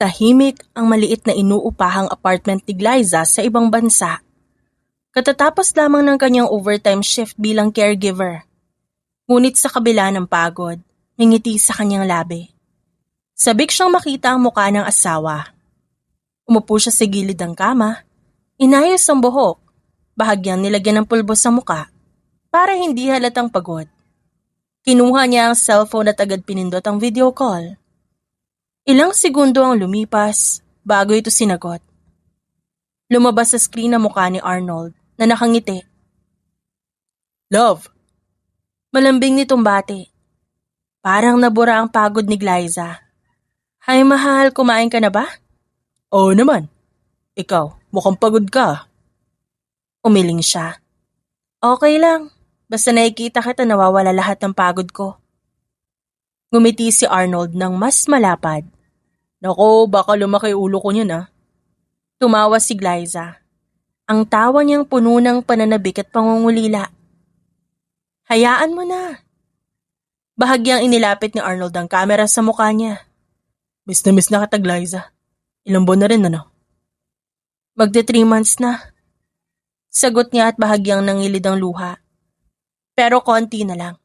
Tahimik ang maliit na inuupahang apartment ni Glyza sa ibang bansa. Katatapos lamang ng kanyang overtime shift bilang caregiver. Ngunit sa kabila ng pagod, may ngiti sa kanyang labi. Sabik siyang makita ang mukha ng asawa. Umupo siya sa gilid ng kama, inayos ang buhok, bahagyang nilagyan ng pulbos sa muka para hindi halatang pagod. Kinuha niya ang cellphone at agad pinindot ang video call. Ilang segundo ang lumipas bago ito sinagot. Lumabas sa screen ang mukha ni Arnold na nakangiti. "Love." Malambing nitong bati. Parang nabura ang pagod ni Glyza. "Hay mahal, kumain ka na ba?" "Oo naman. Ikaw, mukhang pagod ka." Umiling siya. "Okay lang. Basta nakikita kita nawawala lahat ng pagod ko." Ngumiti si Arnold ng mas malapad. "Nako, baka lumaki ulo ko niyan ah." Tumawa si Glyza. Ang tawa niyang puno ng pananabik at pangungulila. "Hayaan mo na." Bahagyang inilapit ni Arnold ang kamera sa mukha niya. Miss na kita, Glyza. Ilang buwan na rin, ano?" "Magte 3 months na." Sagot niya at bahagyang nangilid ang luha. "Pero konti na lang.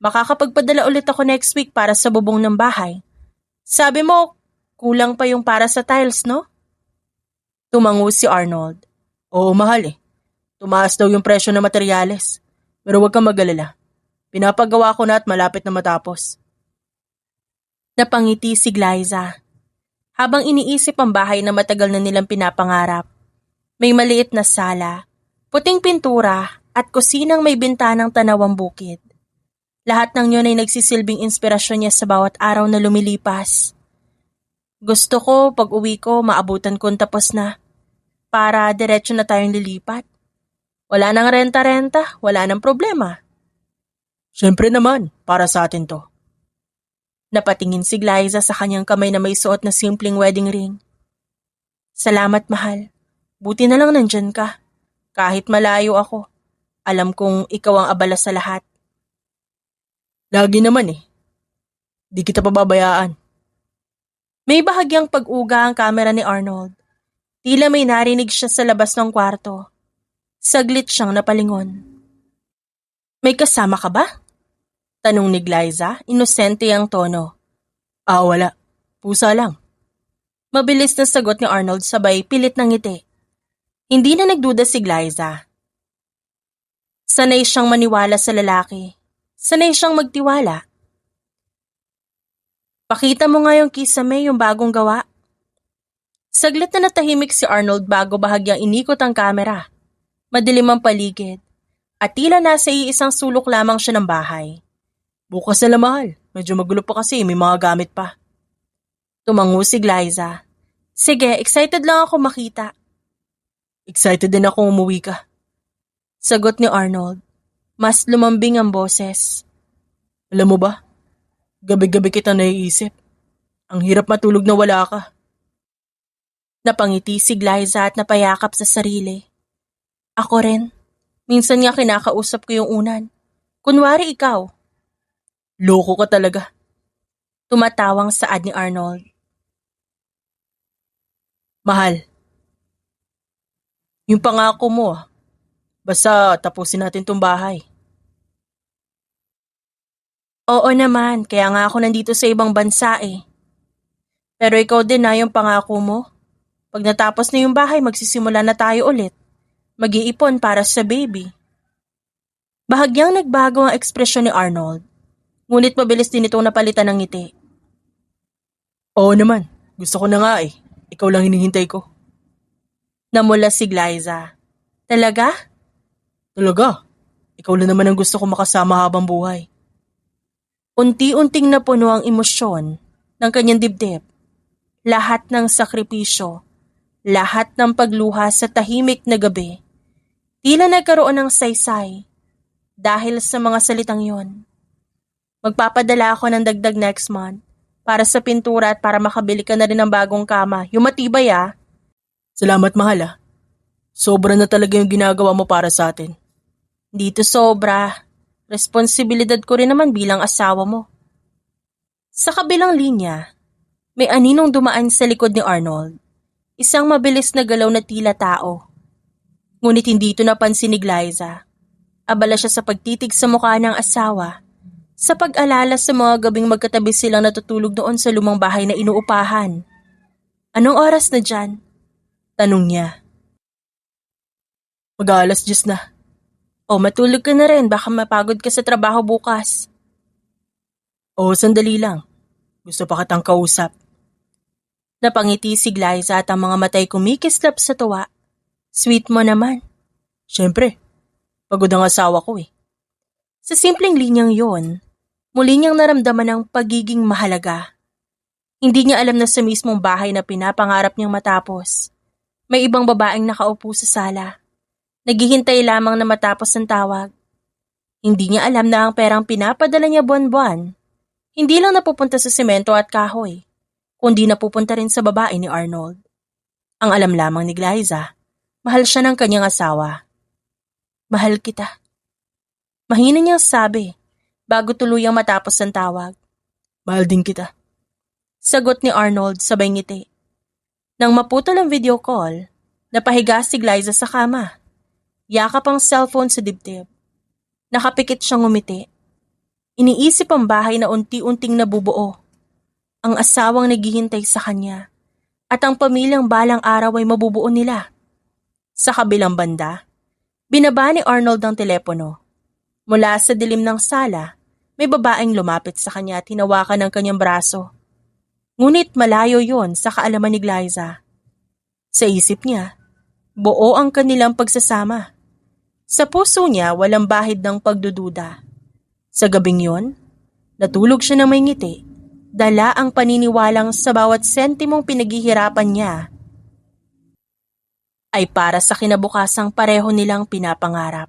Makakapagpadala ulit ako next week para sa bubong ng bahay. Sabi mo, kulang pa yung para sa tiles, no?" Tumango si Arnold. "Oo, mahal eh. Tumaas daw yung presyo ng materyales. Pero huwag kang mag-alala. Pinapagawa ko na at malapit na matapos." Napangiti si Glyza. Habang iniisip ang bahay na matagal na nilang pinapangarap. May maliit na sala, puting pintura at kusinang may bintanang tanawang bukid. Lahat ng yun ay nagsisilbing inspirasyon niya sa bawat araw na lumilipas. "Gusto ko pag uwi ko maabutan kong tapos na. Para diretso na tayong lilipat. Wala nang renta-renta, wala nang problema." "Siyempre naman, para sa atin to." Napatingin si Glyza sa kanyang kamay na may suot na simpleng wedding ring. "Salamat, mahal. Buti na lang nandyan ka. Kahit malayo ako, alam kong ikaw ang abala sa lahat." "Lagi naman eh. Di kita pababayaan." May bahagyang pag-uga ang kamera ni Arnold. Tila may narinig siya sa labas ng kwarto. Saglit siyang napalingon. "May kasama ka ba?" Tanong ni Glyza, inosente ang tono. Wala. Pusa lang." Mabilis na sagot ni Arnold sabay pilit ng ngiti. Hindi na nagduda si Glyza. Sanay siyang maniwala sa lalaki. Sanay siyang magtiwala. "Pakita mo nga yung kisame, yung bagong gawa." Saglit na natahimik si Arnold bago bahagyang inikot ang kamera. Madilim ang paligid. At tila nasa iisang sulok lamang siya ng bahay. "Bukas na lang, mahal. Medyo magulo pa kasi, may mga gamit pa." Tumango si Glyza. "Sige, excited lang ako makita." "Excited din ako umuwi ka." Sagot ni Arnold. Mas lumambing ang boses. "Alam mo ba, gabi-gabi kita naiisip. Ang hirap matulog na wala ka." Napangiti si Glyza at napayakap sa sarili. "Ako rin. Minsan nga kinakausap ko yung unan. Kunwari ikaw." "Loko ka talaga." Tumatawang saad ni Arnold. "Mahal, yung pangako mo basta tapusin natin tong bahay." "Oo naman, kaya nga ako nandito sa ibang bansa eh. Pero ikaw din na yung pangako mo. Pag natapos na yung bahay, magsisimula na tayo ulit. Mag-iipon para sa baby." Bahagyang nagbago ang ekspresyon ni Arnold. Ngunit mabilis din itong napalitan ng ngiti. "Oo naman, gusto ko na nga eh. Ikaw lang hinihintay ko." Namula si Glyza. "Talaga?" "Talaga. Ikaw lang naman ang gusto ko makasama habang buhay." Unti-unting napuno ang emosyon ng kanyang dibdib. Lahat ng sakripisyo, lahat ng pagluha sa tahimik na gabi, tila nagkaroon ng saysay dahil sa mga salitang yon. "Magpapadala ako ng dagdag next month para sa pintura at para makabili ka na rin ng bagong kama. Yung matibay ah." "Salamat, mahal ah. Sobra na talaga yung ginagawa mo para sa atin." "Dito sobra. Responsibilidad ko rin naman bilang asawa mo." Sa kabilang linya, May aninong dumaan sa likod ni Arnold. Isang mabilis na galaw na tila tao. Ngunit hindi ito napansin ni Glyza. Abala siya sa pagtitig sa mukha ng asawa, sa pag-alala sa mga gabing magkatabi silang natutulog noon sa lumang bahay na inuupahan. Anong oras na dyan? Tanong niya. Mag-aalas 10 na. O matulog ka na rin, baka mapagod ka sa trabaho bukas. O sandali lang. Gusto pa kitang kausap. Napangiti si Glyza at ang mga matay kumikislap sa tuwa. Sweet mo naman. Siyempre, pagod ang asawa ko eh. Sa simpleng linyang yon, muli niyang naramdaman ang pagiging mahalaga. Hindi niya alam na sa mismong bahay na pinapangarap niyang matapos, may ibang babaeng nakaupo sa sala. Naghihintay lamang na matapos ang tawag. Hindi niya alam na ang perang pinapadala niya buwan-buwan, hindi lang napupunta sa semento at kahoy, kundi napupunta rin sa babae ni Arnold. Ang alam lamang ni Glyza, mahal siya ng kanyang asawa. Mahal kita. Mahina niyang sabi, bago tuluyang matapos ang tawag. Mahal din kita. Sagot ni Arnold sabay ngiti. Nang maputol ang video call, napahiga si Glyza sa kama. Yakap ang cellphone sa dibdib. Nakapikit siyang ngumiti. Iniisip ang bahay na unti-unting nabubuo. Ang asawang naghihintay sa kanya. At ang pamilyang balang araw ay mabubuo nila. Sa kabilang banda, binaba ni Arnold ang telepono. Mula sa dilim ng sala, may babaeng lumapit sa kanya at hinawakan ng kanyang braso. Ngunit malayo yon sa kaalaman ni Glyza. Sa isip niya, buo ang kanilang pagsasama. Sa puso niya, walang bahid ng pagdududa. Sa gabing yon, natulog siya ng may ngiti, dala ang paniniwalang sa bawat sentimong pinaghihirapan niya ay para sa kinabukasang pareho nilang pinapangarap.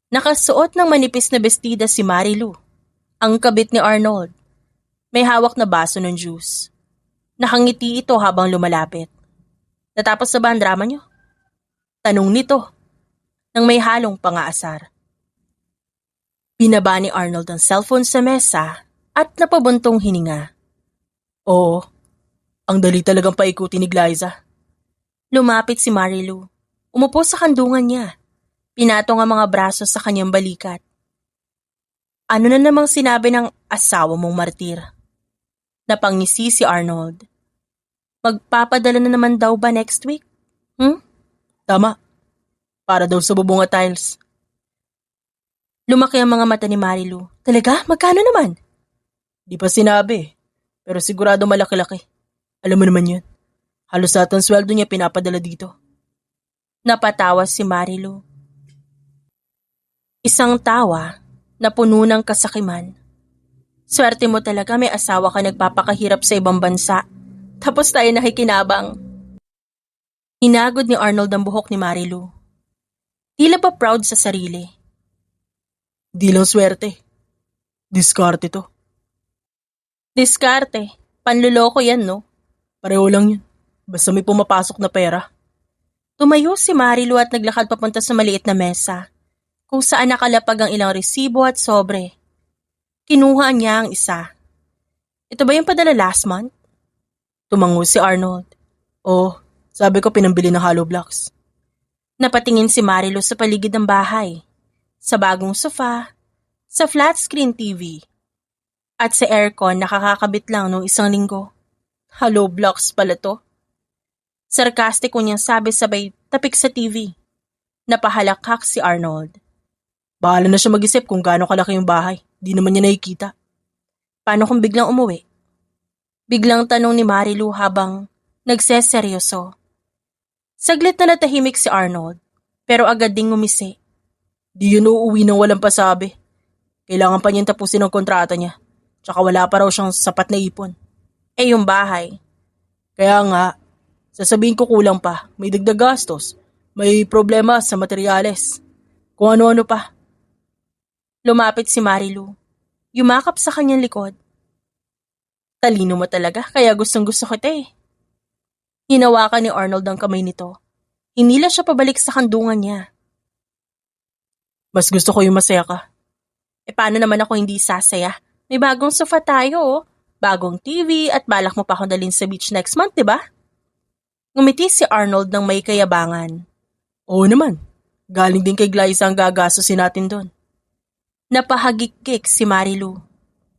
Nakasuot ng manipis na bestida si Marilu, ang kabit ni Arnold. May hawak na baso ng juice. Nakangiti ito habang lumalapit. Natapos na ba ang drama niyo? Tanong nito, nang may halong pangaasar. Binaba ni Arnold ang cellphone sa mesa at napabuntong hininga. Oo, ang dali talagang paikuti ni Glyza. Lumapit si Marilu. Umupo sa kandungan niya. Pinatong ang mga braso sa kanyang balikat. Ano na namang sinabi ng asawa mong martir? Napangisi si Arnold. Magpapadala na naman daw ba next week? Tama. Para daw sa bubunga tiles. Lumaki ang mga mata ni Marilu. Talaga? Magkano naman? Di pa sinabi. Pero sigurado malaki-laki. Alam mo naman yun. Halos lahat ng sweldo niya pinapadala dito. Napatawa si Marilu. Isang tawa na puno ng kasakiman. Swerte mo talaga, may asawa ka nagpapakahirap sa ibang bansa. Tapos tayo nakikinabang. Hinagod ni Arnold ang buhok ni Marilu. Tila ba proud sa sarili? Di lang swerte. Diskarte to. Diskarte? Panluloko yan, no? Pareho lang yun. Basta may pumapasok na pera. Tumayo si Marilu at naglakad papunta sa maliit na mesa, kung saan nakalapag ang ilang resibo at sobre. Kinuha niya ang isa. Ito ba yung padala last month? Tumango si Arnold. Oh, sabi ko pinambili ng hollow blocks. Napatingin si Marilu sa paligid ng bahay, sa bagong sofa, sa flat screen TV, at sa aircon na kakakabit lang noong isang linggo. Hollow blocks pala to. Sarkastiko niyang sabi sabay tapik sa TV. Napahalakhak si Arnold. Bahala na siya mag-isip kung gaano kalaki yung bahay. Di naman niya nakikita. Paano kung biglang umuwi? Biglang tanong ni Marilu habang nagseseryoso. Saglit na natahimik si Arnold, pero agad ding ngumisi. Di yun uuwi nang walang pasabi. Kailangan pa niyang tapusin ang kontrata niya. Tsaka wala pa raw siyang sapat na ipon. Eh yung bahay. Kaya nga, sasabihin ko kulang pa. May dagdag gastos. May problema sa materyales. Kung ano-ano pa. Lumapit si Marilu. Yumakap sa kanyang likod. Talino mo talaga, kaya gustong-gusto kita eh. Hinawakan ni Arnold ang kamay nito. Hinila siya pabalik sa kandungan niya. Mas gusto ko yung masaya ka. E paano naman ako hindi sasaya? May bagong sofa tayo oh. Bagong TV at balak mo pa akong dalhin sa beach next month, di ba? Ngumiti si Arnold ng may kayabangan. Oo naman. Galing din kay Glyza ang gagastusin natin doon. Napahagikik si Marilu.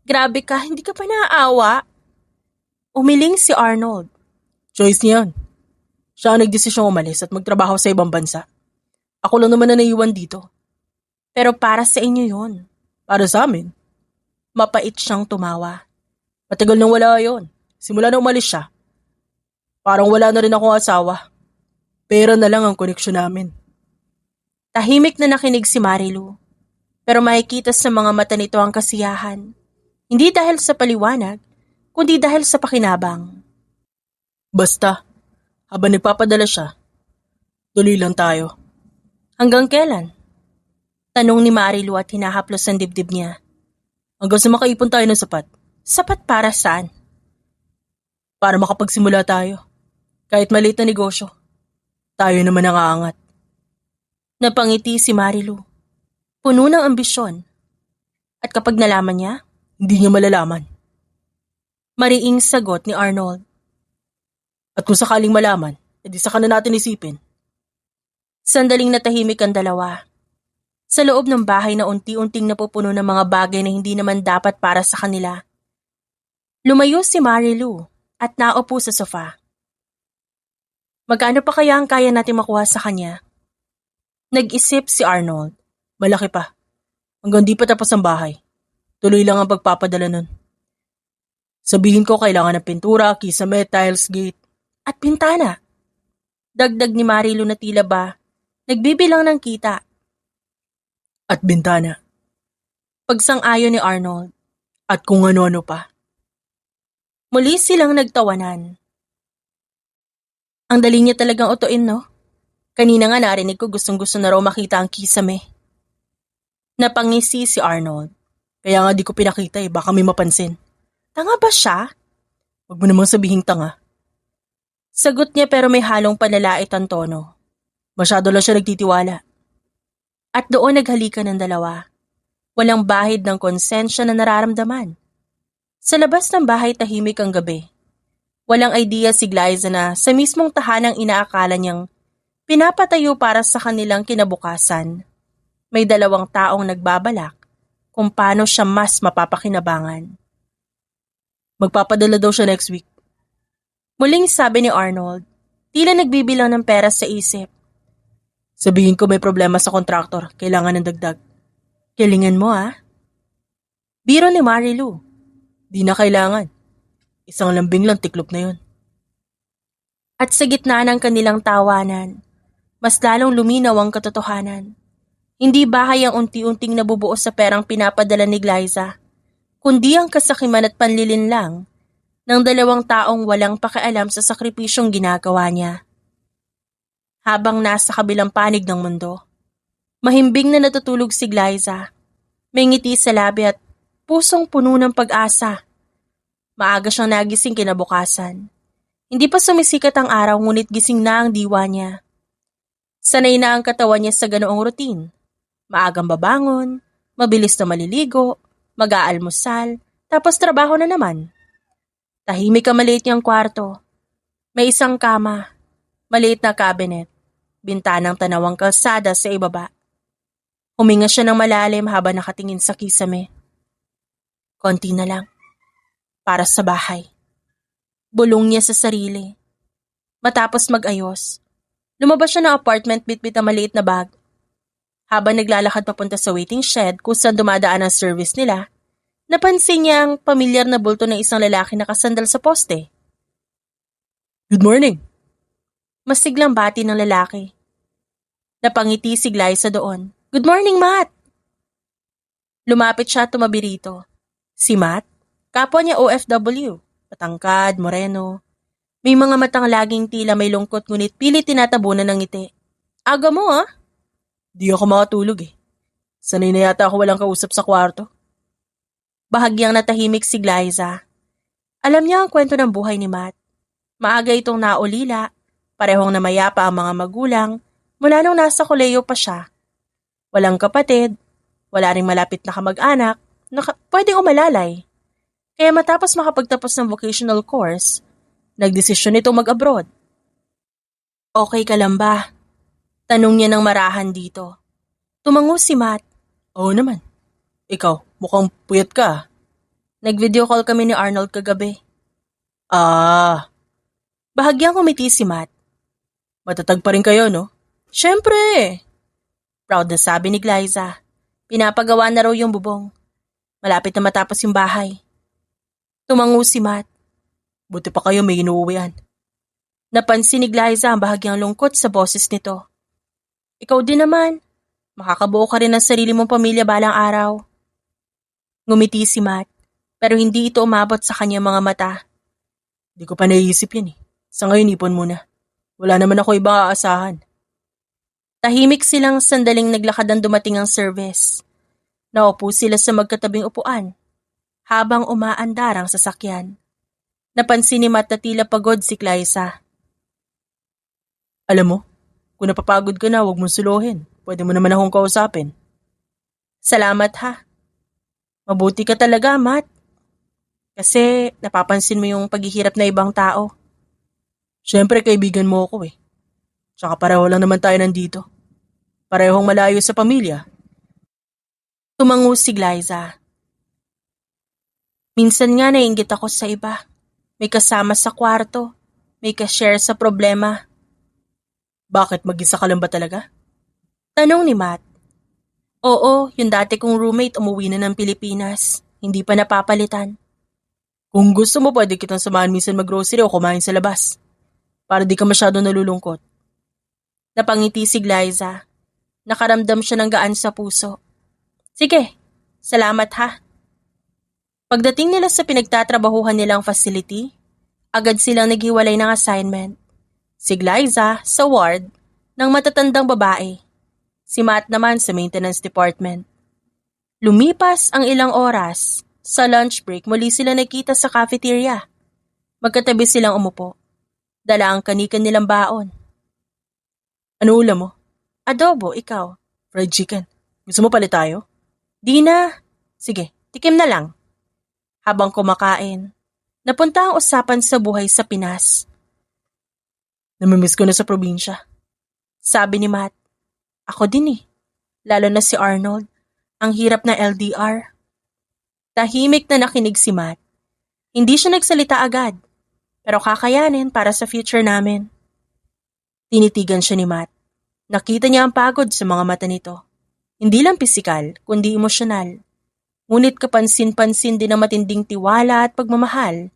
Grabe ka, hindi ka pa naaawa. Umiling si Arnold. Choice niya yan. Siya ang nagdesisyong umalis at magtrabaho sa ibang bansa. Ako lang naman na naiwan dito. Pero para sa inyo yun. Para sa amin? Mapait siyang tumawa. Matagal nang wala yon. Simula na umalis siya. Parang wala na rin akong asawa. Pera na lang ang koneksyon namin. Tahimik na nakinig si Marilu. Pero makikita sa mga mata nito ang kasiyahan. Hindi dahil sa paliwanag, kundi dahil sa pakinabang. Basta, habang nagpapadala siya, tuloy lang tayo. Hanggang kailan? Tanong ni Marilu at hinahaplos ang dibdib niya. Hanggang sa makaipon tayo ng sapat. Sapat para saan? Para makapagsimula tayo. Kahit maliit na negosyo, tayo naman ang aangat. Napangiti si Marilu. Puno ng ambisyon. At kapag nalaman niya, hindi niya malalaman. Mariing sagot ni Arnold. At kung sakaling malaman, edi saka na natin isipin. Sandaling natahimik ang dalawa. Sa loob ng bahay na unti-unting napupuno ng mga bagay na hindi naman dapat para sa kanila. Lumayo si Marilu at naupo sa sofa. Magkano pa kaya ang kaya natin makuha sa kanya? Nag-isip si Arnold. Malaki pa. Hanggang di pa tapos ang bahay. Tuloy lang ang pagpapadala nun. Sabihin ko kailangan ng pintura, kisame, tiles, gate, at pintana. Dagdag ni Marilu na tila ba, nagbibilang ng kita. At bintana. Pagsang-ayon ni Arnold. At kung ano-ano pa. Muli silang nagtawanan. Ang dali niya talagang utuin, no? Kanina nga narinig ko gustong-gusto na raw makita ang kisame. Napangisi si Arnold. Kaya nga di ko pinakita baka may mapansin. Tanga ba siya? Huwag mo namang sabihing tanga. Sagot niya pero may halong panlalait ang tono. Masyado lang siya nagtitiwala. At doon naghalikan ng dalawa. Walang bahid ng konsensya na nararamdaman. Sa labas ng bahay tahimik ang gabi. Walang idea si Glyza na sa mismong tahanang inaakala niyang pinapatayo para sa kanilang kinabukasan. May dalawang taong nagbabalak kung paano siya mas mapapakinabangan. Magpapadala daw siya next week. Muling sabi ni Arnold, tila nagbibilang ng pera sa isip. Sabihin ko may problema sa kontraktor, kailangan ng dagdag. Kilingan mo Biro ni Marilu. Di na kailangan. Isang lambing lang tiklop na yun. At sa gitna ng kanilang tawanan, mas lalong luminaw ang katotohanan. Hindi bahay ang unti-unting nabubuo sa perang pinapadala ni Glyza, kundi ang kasakiman at panlilin lang ng dalawang taong walang pakialam sa sakripisyong ginagawa niya. Habang nasa kabilang panig ng mundo, mahimbing na natutulog si Glyza. May ngiti sa labi at pusong puno ng pag-asa. Maaga siyang nagising kinabukasan. Hindi pa sumisikat ang araw ngunit gising na ang diwa niya. Sanay na ang katawan niya sa ganoong routine. Maagang babangon, mabilis na maliligo, mag-aalmusal, tapos trabaho na naman. Tahimik ang maliit niyang kwarto. May isang kama, maliit na cabinet, bintanang tanawang kalsada sa ibaba. Huminga siya ng malalim habang nakatingin sa kisame. Konti na lang. Para sa bahay. Bulong niya sa sarili. Matapos mag-ayos, lumabas siya ng apartment bitbit ang maliit na bag. Habang naglalakad papunta sa waiting shed kung saan dumadaan ang service nila, napansin niya ang pamilyar na bulto ng isang lalaki nakasandal sa poste. Good morning. Masiglang bati ng lalaki. Napangiti si Glyza doon. Good morning, Matt. Lumapit siya at tumabi rito. Si Matt? Kapwa niya OFW, patangkad, moreno. May mga matang laging tila may lungkot ngunit pilit tinatabunan ng ngiti. Aga mo Di ako makatulog Sanay na yata ako walang kausap sa kwarto. Bahagyang natahimik si Glyza. Alam niya ang kwento ng buhay ni Matt. Maaga itong naulila, parehong namayapa ang mga magulang mula nung nasa koleyo pa siya. Walang kapatid, wala ring malapit na kamag-anak na pwedeng umalalay. Kaya matapos makapagtapos ng vocational course, nagdesisyon nito mag-abroad. Okay ka lang ba? Tanong niya ng marahan dito. Tumango si Matt. Oo naman. Ikaw, mukhang puyat ka. Nag-video call kami ni Arnold kagabi. Ah, bahagyang umiti si Matt. Matatag pa rin kayo, no? Siyempre! Proud na sabi ni Glyza. Pinapagawa na raw yung bubong. Malapit na matapos yung bahay. Tumango si Matt. Buti pa kayo may inuuwian. Napansin ni Glyza ang bahagyang lungkot sa boses nito. Ikaw din naman. Makakabuo ka rin ng sarili mong pamilya balang araw. Ngumiti si Matt, pero hindi ito umabot sa kanyang mga mata. Di ko pa naiisip yan eh. Sa ngayon ipon muna. Wala naman ako ibang aasahan. Tahimik silang sandaling naglakad ang dumating ang service. Naupo sila sa magkatabing upuan, habang umaandar ang sasakyan. Napansin ni Matt na tila pagod si Glyza. Alam mo, kung napapagod ka na, huwag mong suluhin. Pwede mo naman akong kausapin. Salamat ha. Mabuti ka talaga, Matt. Kasi napapansin mo yung paghihirap na ibang tao. Siyempre kaibigan mo ako eh. Tsaka pareho lang naman tayo nandito. Parehong malayo sa pamilya. Tumango si Glyza. Minsan nga naiinggit ako sa iba. May kasama sa kwarto. May ka-share sa problema. Bakit, mag-isa ka lang ba talaga? Tanong ni Matt. Oo, yung dati kong roommate umuwi na ng Pilipinas. Hindi pa napapalitan. Kung gusto mo, pwede kitang samahan minsan mag-grocery o kumain sa labas. Para di ka masyado nalulungkot. Napangiti si Glyza. Nakaramdam siya ng gaan sa puso. Sige, salamat ha. Pagdating nila sa pinagtatrabahuhan nilang facility, agad silang naghiwalay ng assignment. Si Glyza sa ward ng matatandang babae. Si Matt naman sa maintenance department. Lumipas ang ilang oras. Sa lunch break, muli sila nakita sa cafeteria. Magkatabi silang umupo. Dala ang kanikan nilang baon. Ano ulam mo? Adobo, ikaw. Fried chicken. Gusto mo palit tayo? Di na. Sige, tikim na lang. Habang kumakain, napunta ang usapan sa buhay sa Pinas. Namimiss ko na sa probinsya. Sabi ni Matt. Ako din eh. Lalo na si Arnold. Ang hirap na LDR. Tahimik na nakinig si Matt. Hindi siya nagsalita agad. Pero kakayanin para sa future namin. Tinitigan siya ni Matt. Nakita niya ang pagod sa mga mata nito. Hindi lang pisikal, kundi emosyonal. Ngunit kapansin-pansin din ang matinding tiwala at pagmamahal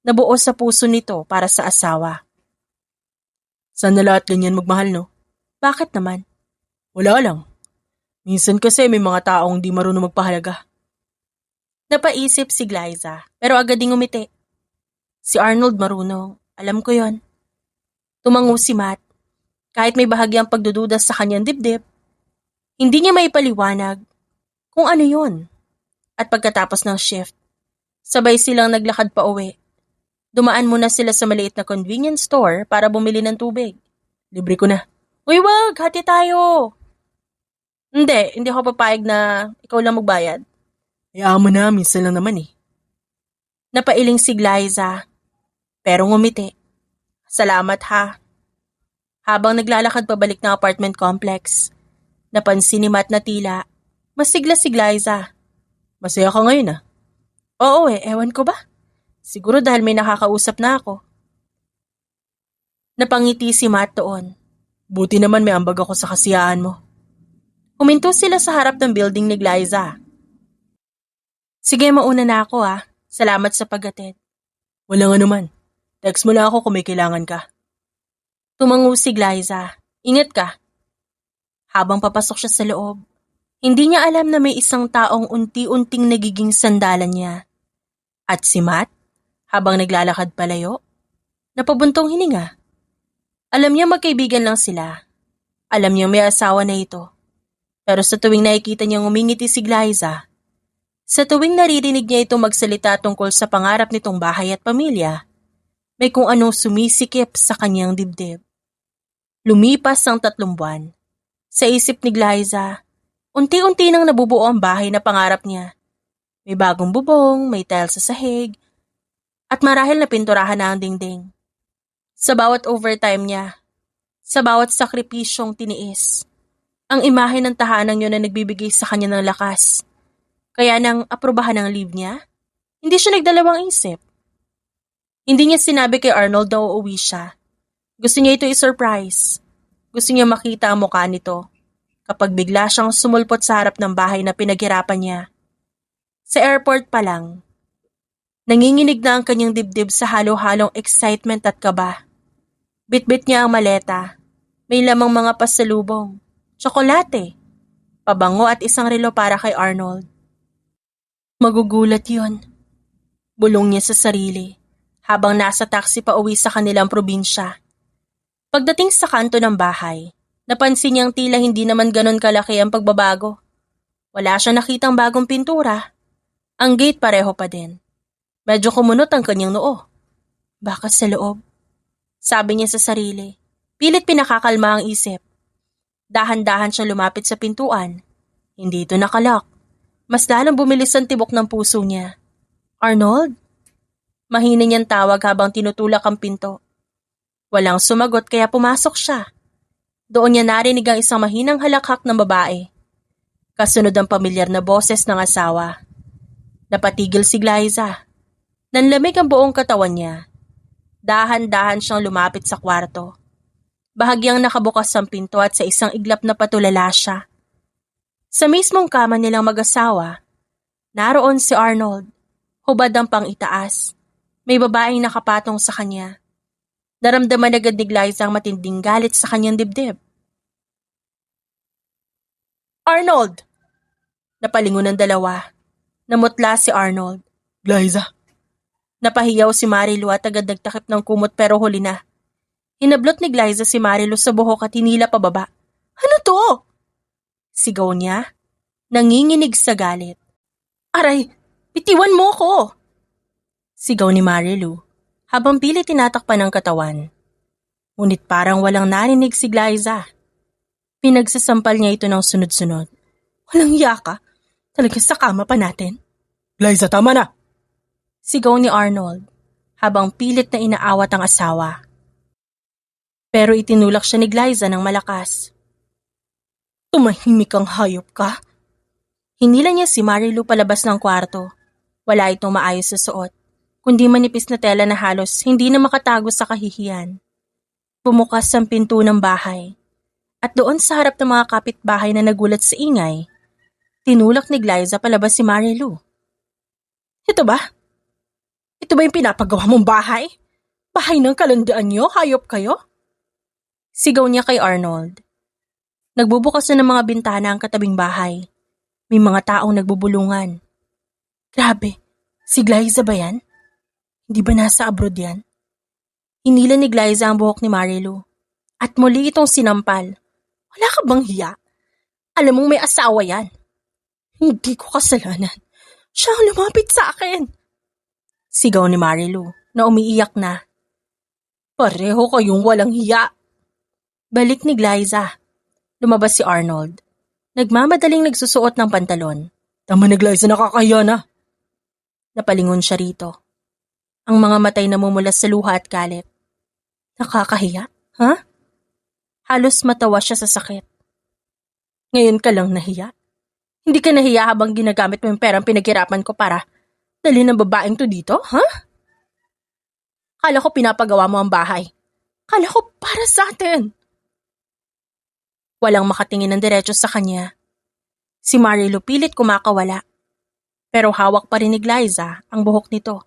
na buo sa puso nito para sa asawa. Sana lahat ganyan magmahal, no? Bakit naman? Wala lang. Minsan kasi may mga taong di marunong magpahalaga. Napaisip si Glyza, pero agad ding umiti. Si Arnold marunong, alam ko yon. Tumango si Matt. Kahit may bahagyang pagdududa sa kanyang dibdib, hindi niya maipaliwanag kung ano yon. At pagkatapos ng shift, sabay silang naglakad pa uwi. Dumaan muna sila sa maliit na convenience store para bumili ng tubig. Libre ko na. Uy, wag! Hati tayo! Hindi ako papayag na ikaw lang magbayad. Hayaan mo na, minsan lang naman eh. Napailing si Glyza, pero ngumiti. Salamat ha. Habang naglalakad pabalik ng apartment complex, napansin ni Matt na tila, masigla si Glyza. Masaya ka ngayon ah. Oo ewan ko ba? Siguro dahil may nakakausap na ako. Napangiti si Matt doon. Buti naman may ambag ako sa kasiyahan mo. Huminto sila sa harap ng building ni Glyza. Sige, mauna na ako ah. Salamat sa paghatid. Walang anuman. Text mo lang ako kung may kailangan ka. Tumango si Glyza. Ingat ka. Habang papasok siya sa loob, hindi niya alam na may isang taong unti-unting nagiging sandalan niya. At si Matt, habang naglalakad palayo, napabuntong hininga. Alam niya magkaibigan lang sila. Alam niya may asawa na ito. Pero sa tuwing nakikita niyang umingiti si Glyza, sa tuwing naririnig niya itong magsalita tungkol sa pangarap nitong bahay at pamilya, may kung anong sumisikip sa kanyang dibdib. Lumipas ang 3 buwan. Sa isip ni Glyza, unti-unti nang nabubuo ang bahay na pangarap niya. May bagong bubong, may tile sa sahig, at marahil na pinturahan na ang dingding. Sa bawat overtime niya, sa bawat sakripisyong tiniis, ang imahe ng tahanan yun na nagbibigay sa kanya ng lakas. Kaya nang aprobahan ang leave niya, hindi siya nagdalawang isip. Hindi niya sinabi kay Arnold na uuwi siya. Gusto niya ito i-surprise. Gusto niya makita ang mukha nito kapag bigla siyang sumulpot sa harap ng bahay na pinaghirapan niya. Sa airport pa lang, nanginginig na ang kanyang dibdib sa halo-halong excitement at kaba. Bitbit niya ang maleta. May lamang mga pasalubong, tsokolate, pabango at isang relo para kay Arnold. Magugulat yun. Bulong niya sa sarili habang nasa taxi pa uwi sa kanilang probinsya. Pagdating sa kanto ng bahay, napansin niyang tila hindi naman ganon kalaki ang pagbabago. Wala siya nakitang bagong pintura. Ang gate pareho pa din. Medyo kumunot ang kanyang noo. Baka sa loob. Sabi niya sa sarili. Pilit pinakakalma ang isip. Dahan-dahan siya lumapit sa pintuan. Hindi ito nakalak. Mas lalong bumilis ang tibok ng puso niya. Arnold? Mahina niyang tawag habang tinutulak ang pinto. Walang sumagot kaya pumasok siya. Doon niya narinig ang isang mahinang halakhak ng babae. Kasunod ang pamilyar na boses ng asawa. Napatigil si Glyza. Nanlamig ang buong katawan niya. Dahan-dahan siyang lumapit sa kwarto. Bahagyang nakabukas ang pinto at sa isang iglap na patulala siya. Sa mismong kama nilang mag-asawa, naroon si Arnold. Hubad ang pang-itaas. May babaeng nakapatong sa kanya. Naramdaman agad ni Glyza ang matinding galit sa kanyang dibdib. Arnold! Napalingon ng dalawa. Namutla si Arnold. Glyza! Napahiyaw si Marilu at agad nagtakip ng kumot pero huli na. Hinablot ni Glyza si Marilu sa buhok at hinila pababa. Ano to? Sigaw niya. Nanginginig sa galit. Aray! Bitiwan mo ko! Sigaw ni Marilu habang pilit tinatakpan ng katawan. Ngunit parang walang narinig si Glyza. Pinagsasampal niya ito ng sunod-sunod. Walang yaka. Talaga sa kama pa natin. Glyza, tama na! Sigaw ni Arnold habang pilit na inaawat ang asawa. Pero itinulak siya ni Glyza ng malakas. Tumahimik ang hayop ka. Hinila niya si Marilu palabas ng kwarto. Wala itong maayos sa suot, kundi manipis na tela na halos hindi na makatago sa kahihiyan. Bumukas ang pinto ng bahay. At doon sa harap ng mga kapitbahay na nagulat sa ingay, tinulak ni Glyza palabas si Marilu. Ito ba? Ito ba yung pinapagawa mong bahay? Bahay ng kalandian niyo? Hayop kayo? Sigaw niya kay Arnold. Nagbubukas na ng mga bintana ang katabing bahay. May mga taong nagbubulungan. Grabe, si Glyza ba yan? Hindi ba nasa abroad yan? Hinila ni Glyza ang buhok ni Marilu. At muli itong sinampal. Wala ka bang hiya? Alam mong may asawa yan. Hindi ko kasalanan. Siya ang lumapit sa akin. Sigaw ni Marilu na umiiyak na. Pareho kayong walang hiya. Balik ni Glyza. Lumabas si Arnold. Nagmamadaling nagsusuot ng pantalon. Tama na Glyza, nakakahiya na. Napalingon siya rito. Ang mga matay namumulas sa luha at galit. Nakakahiya? Ha? Halos matawa siya sa sakit. Ngayon ka lang nahiya? Hindi ka nahiya habang ginagamit mo yung perang pinaghirapan ko para dalhin ng babaeng to dito, ha? Kala ko pinapagawa mo ang bahay. Kala ko para sa atin. Walang makatingin ng diretso sa kanya. Si Marilu pilit kumakawala. Pero hawak pa rin ni Glyza ang buhok nito.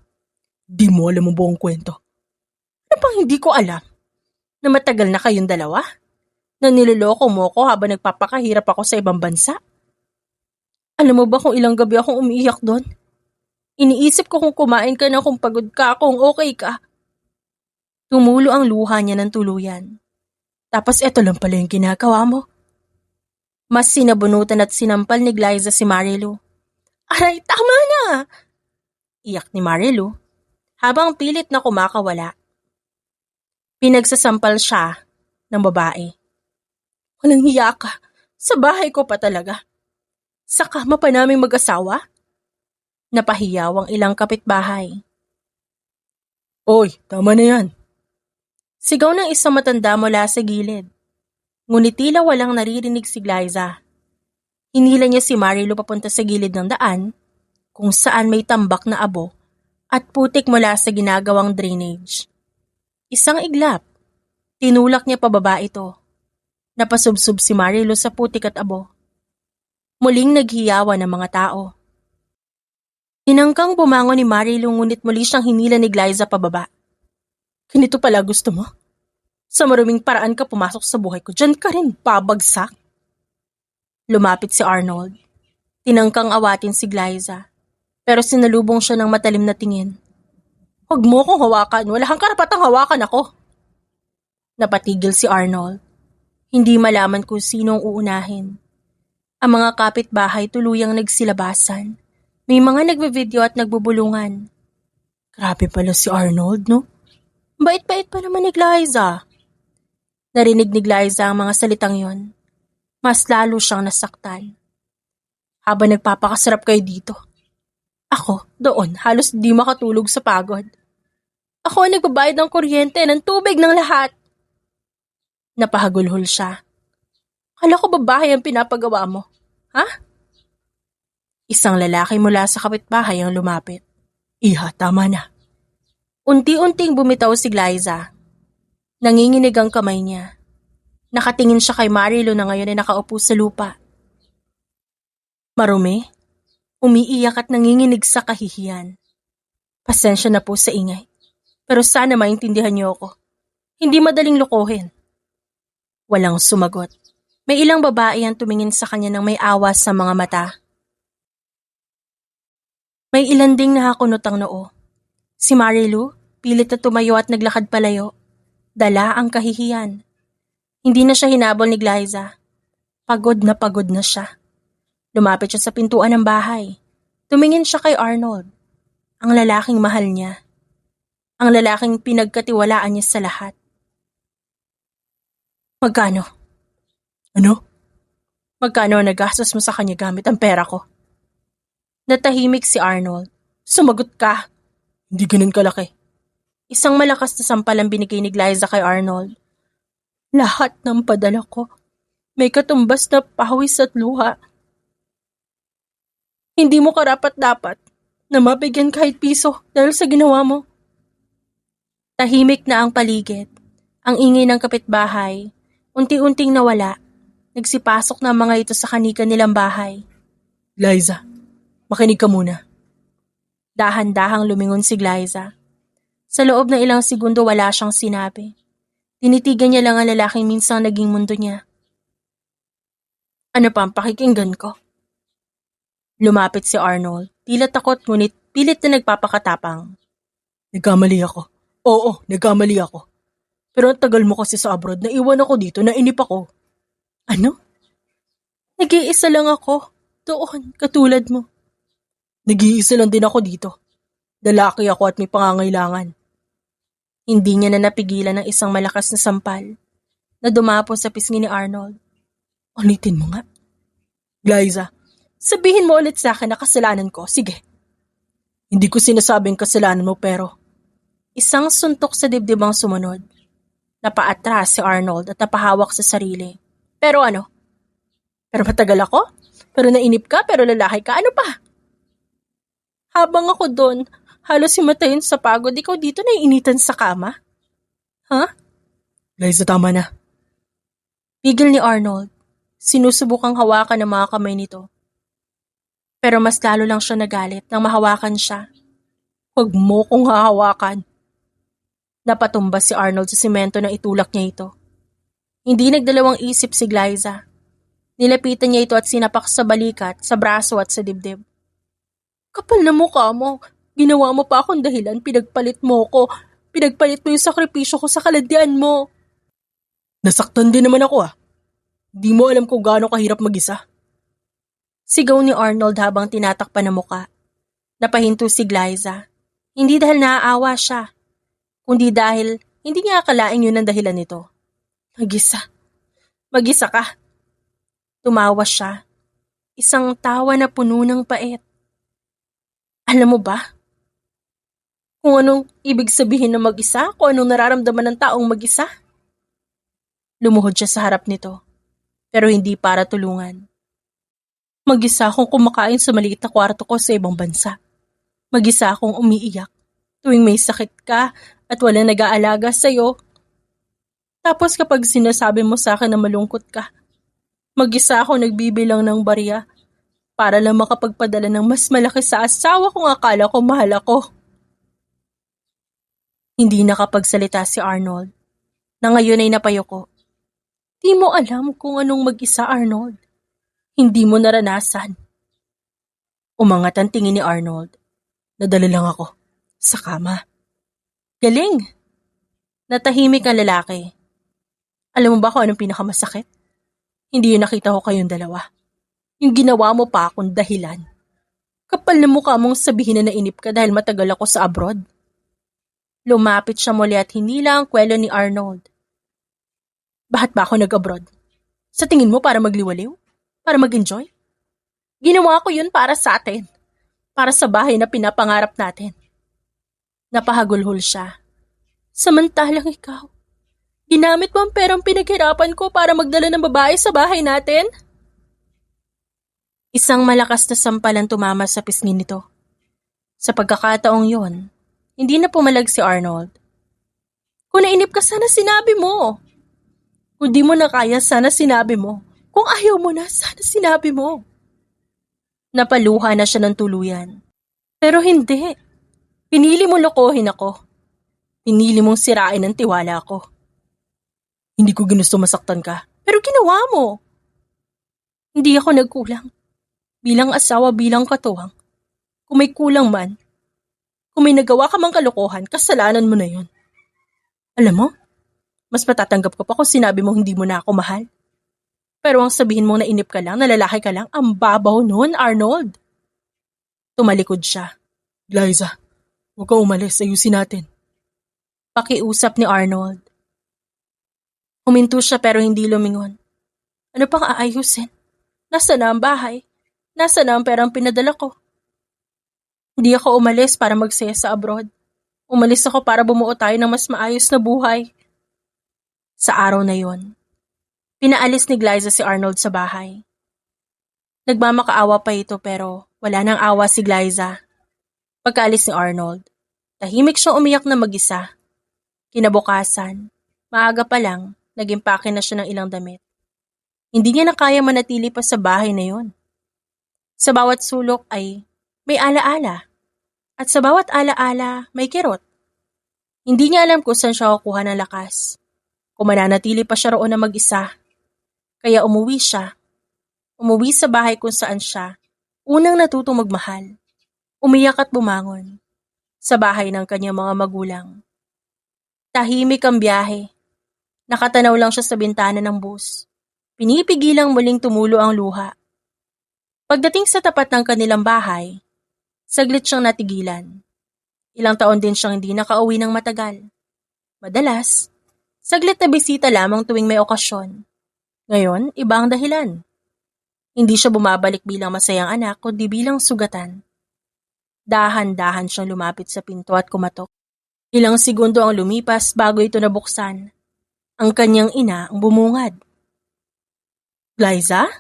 Di mo alam ang buong kwento. Ano pang hindi ko alam? Na matagal na kayong dalawa? Na niloloko mo ko habang nagpapakahirap ako sa ibang bansa? Alam mo ba kung ilang gabi akong umiiyak doon? Iniisip ko kung kumain ka na, kung pagod ka, kung okay ka. Tumulo ang luha niya ng tuluyan. Tapos eto lang pala yung ginagawa mo. Mas sinabunutan at sinampal ni Glyza si Marilu. Aray, tama na! Iyak ni Marilu habang pilit na kumakawala. Pinagsasampal siya ng babae. Walang hiya ka. Sa bahay ko pa talaga. Sa kama pa naming mag-asawa? Napahiyaw ang ilang kapitbahay. Oy, tama na yan. Sigaw ng isang matanda mula sa gilid. Ngunit tila walang naririnig si Glyza. Hinila niya si Marilu papunta sa gilid ng daan, kung saan may tambak na abo at putik mula sa ginagawang drainage. Isang iglap. Tinulak niya pababa ito. Napasubsob si Marilu sa putik at abo. Muling naghiyawan ng mga tao. Tinangkang bumangon ni Marilu ngunit muli siyang hinila ni Glyza pababa. Ganito pala gusto mo? Sa maruming paraan ka pumasok sa buhay ko, dyan ka rin babagsak. Lumapit si Arnold. Tinangkang awatin si Glyza, pero sinalubong siya ng matalim na tingin. Huwag mo akong hawakan, wala kang karapatang hawakan ako. Napatigil si Arnold. Hindi malaman kung sino ang uunahin. Ang mga kapitbahay tuluyang nagsilabasan. May mga nagbe-video at nagbubulungan. Grabe pala si Arnold, no? Bait-bait pa naman ni Glyza. Narinig ni Glyza ang mga salitang yon. Mas lalo siyang nasaktan. Habang nagpapakasarap kayo dito. Ako, doon, halos di makatulog sa pagod. Ako ang nagbabayad ng kuryente, ng tubig, ng lahat. Napahagulhol siya. Kala ko babae ang pinapagawa mo. Ha? Isang lalaki mula sa kapitbahay ang lumapit. Iha, tama na. Unti-unting bumitaw si Glyza. Nanginginig ang kamay niya. Nakatingin siya kay Marilu na ngayon ay nakaupo sa lupa. Marumi, umiiyak at nanginginig sa kahihiyan. Pasensya na po sa ingay, pero sana maintindihan niyo ako. Hindi madaling lokohin. Walang sumagot. May ilang babae ang tumingin sa kanya ng may awa sa mga mata. May ilan ding nakakunot ang noo. Si Marilu, pilit na tumayo at naglakad palayo. Dala ang kahihiyan. Hindi na siya hinabol ni Glyza. Pagod na siya. Lumapit siya sa pintuan ng bahay. Tumingin siya kay Arnold. Ang lalaking mahal niya. Ang lalaking pinagkatiwalaan niya sa lahat. Magkano? Ano? Magkano ang nagastos mo sa kanya gamit ang pera ko? Natahimik si Arnold. Sumagot ka. Hindi ganun kalaki. Isang malakas na sampal ang binigay ni Glyza kay Arnold. Lahat ng padala ko. May katumbas na pawis at luha. Hindi mo karapat-dapat na mabigyan kahit piso dahil sa ginawa mo. Tahimik na ang paligid. Ang ingay ng kapitbahay. Unti-unting nawala. Nagsipasok na mga ito sa kanika nilang bahay. Glyza, makinig ka muna. Dahan-dahang lumingon si Glyza. Sa loob ng ilang segundo wala siyang sinabi. Tinitigan niya lang ang lalaking minsang naging mundo niya. Ano pa ang pakikinggan ko? Lumapit si Arnold. Tila takot ngunit pilit na nagpapakatapang. Nagkamali ako. Oo, nagkamali ako. Pero ang tagal mo kasi sa abroad, naiwan ako dito, nainip ako. Ano? Nag-iisa lang ako. Doon, katulad mo. Nag-iisa lang din ako dito. Lalaki ako at may pangangailangan. Hindi niya na napigilan ng isang malakas na sampal na dumapo sa pisngi ni Arnold. Ulitin mo nga. Glyza, sabihin mo ulit sa akin na kasalanan ko. Sige. Hindi ko sinasabing kasalanan mo pero... Isang suntok sa dibdib ang sumunod. Napaatras si Arnold at napahawak sa sarili. Pero ano? Pero matagal ako? Pero nainip ka? Pero lalaki ka? Ano pa? Habang ako doon, halos himatayin sa pagod, ikaw dito naiinitan sa kama? Ha? Liza, tama na. Pigil ni Arnold. Sinusubukang hawakan ng mga kamay nito. Pero mas lalo lang siya nagalit nang mahawakan siya. Huwag mo kong hahawakan. Napatumba si Arnold sa simento na itulak niya ito. Hindi nagdalawang isip si Glyza. Nilapitan niya ito at sinapak sa balikat, sa braso at sa dibdib. Kapal na mukha mo. Ginawa mo pa akong dahilan, pinagpalit mo ko. Pinagpalit mo yung sakripisyo ko sa kalandian mo. Nasaktan din naman ako ah. Di mo alam kung gaano kahirap mag-isa. Sigaw ni Arnold habang tinatakpan ang muka. Napahinto si Glyza. Hindi dahil naaawa siya, kundi dahil hindi niya akalaing yun ang dahilan nito. Mag-isa. Mag-isa ka. Tumawa siya. Isang tawa na puno ng pait. Alam mo ba kung anong ibig sabihin ng mag-isa? Kung anong nararamdaman ng taong mag-isa? Lumuhod siya sa harap nito, pero hindi para tulungan. Mag-isa akong kumakain sa maliit na kwarto ko sa ibang bansa. Mag-isa akong umiiyak tuwing may sakit ka at walang nag-aalaga sa'yo. Tapos kapag sinasabi mo sa akin na malungkot ka, mag-isa akong nagbibilang ng barya para lang makapagpadala ng mas malaki sa asawa kung akala ko mahal ako. Hindi nakapagsalita si Arnold, na ngayon ay napayoko. Di mo alam kung anong mag-isa, Arnold. Hindi mo naranasan. Umangat ang tingin ni Arnold. Nadala lang ako sa kama. Galing! Natahimik ang lalaki. Alam mo ba kung anong pinakamasakit? Hindi yung nakita ko kayong dalawa. Yung ginawa mo pa akong dahilan. Kapal na mukha mong sabihin na nainip ka dahil matagal ako sa abroad. Lumapit siya muli at hinila ang kwelo ni Arnold. Bakit ba ako nag-abroad? Sa tingin mo para magliwaliw? Para mag-enjoy? Ginawa ko yun para sa atin. Para sa bahay na pinapangarap natin. Napahagulhol siya. Samantalang ikaw, ginamit mo ang perang pinaghirapan ko para magdala ng babae sa bahay natin? Isang malakas na sampalan tumama sa pisngi nito. Sa pagkakataong yon, hindi na pumalag si Arnold. Kung nainip ka, sana sinabi mo. Kung di mo na kaya, sana sinabi mo. Kung ayaw mo na, sana sinabi mo. Napaluha na siya ng tuluyan. Pero hindi. Pinili mo lokohin ako. Pinili mong sirain ang tiwala ko. Hindi ko ginusto masaktan ka, pero ginawa mo. Hindi ako nagkulang. Bilang asawa, bilang katuwang. Kung may kulang man, kung may nagawa ka mang kalokohan, kasalanan mo na yun. Alam mo, mas matatanggap ko pa kung sinabi mo hindi mo na ako mahal. Pero ang sabihin mong nainip ka lang, nalalaki ka lang, ang babaw noon, Arnold. Tumalikod siya. Liza, huwag kang umalis, ayusin natin. Pakiusap ni Arnold. Huminto siya pero hindi lumingon. Ano pang aayusin? Nasa na ang bahay? Nasa na ang perang pinadala ko? Hindi ako umalis para magsaya sa abroad. Umalis ako para bumuo tayo ng mas maayos na buhay. Sa araw na yon, pinaalis ni Glyza si Arnold sa bahay. Nagmamakaawa pa ito pero wala nang awa si Glyza. Pagkaalis ni Arnold, tahimik siyang umiyak na mag-isa. Kinabukasan, maaga pa lang, nag-impake na siya ng ilang damit. Hindi niya na kaya manatili pa sa bahay na yon. Sa bawat sulok ay may alaala. At sa bawat alaala may kirot. Hindi niya alam kung saan siya kukuha ng lakas. Kung mananatili pa siya roon na mag-isa. Kaya umuwi siya. Umuwi sa bahay kung saan siya unang natutong magmahal. Umiyak at bumangon. Sa bahay ng kanyang mga magulang. Tahimik ang biyahe. Nakatanaw lang siya sa bintana ng bus. Pinipigilang muling tumulo ang luha. Pagdating sa tapat ng kanilang bahay, saglit siyang natigilan. Ilang taon din siyang hindi nakauwi ng matagal. Madalas, saglit na bisita lamang tuwing may okasyon. Ngayon, iba ang dahilan. Hindi siya bumabalik bilang masayang anak kundi bilang sugatan. Dahan-dahan siyang lumapit sa pinto at kumatok. Ilang segundo ang lumipas bago ito nabuksan. Ang kanyang ina ang bumungad. Glyza?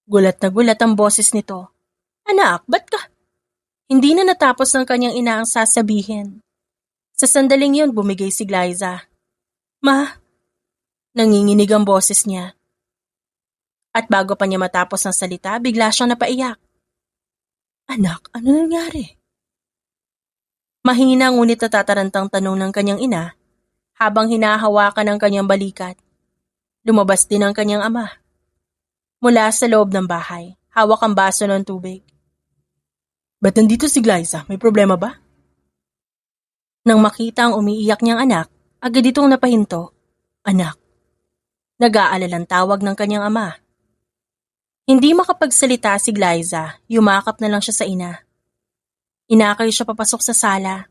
Gulat na gulat ang boses nito. Anak, ba't ka? Hindi na natapos ng kanyang ina ang sasabihin. Sa sandaling yon bumigay si Glyza. Ma, nanginginig ang boses niya. At bago pa niya matapos ang salita, bigla siyang napaiyak. Anak, ano nangyari? Mahina ngunit natatarantang tanong ng kanyang ina habang hinahawakan ang kanyang balikat. Lumabas din ang kanyang ama. Mula sa loob ng bahay, hawak ang baso ng tubig. Ba't nandito si Glyza? May problema ba? Nang makita ang umiiyak niyang anak, agad itong napahinto. Anak. Nag-aalalang tawag ng kanyang ama. Hindi makapagsalita si Glyza, yumakap na lang siya sa ina. Inakay siya papasok sa sala.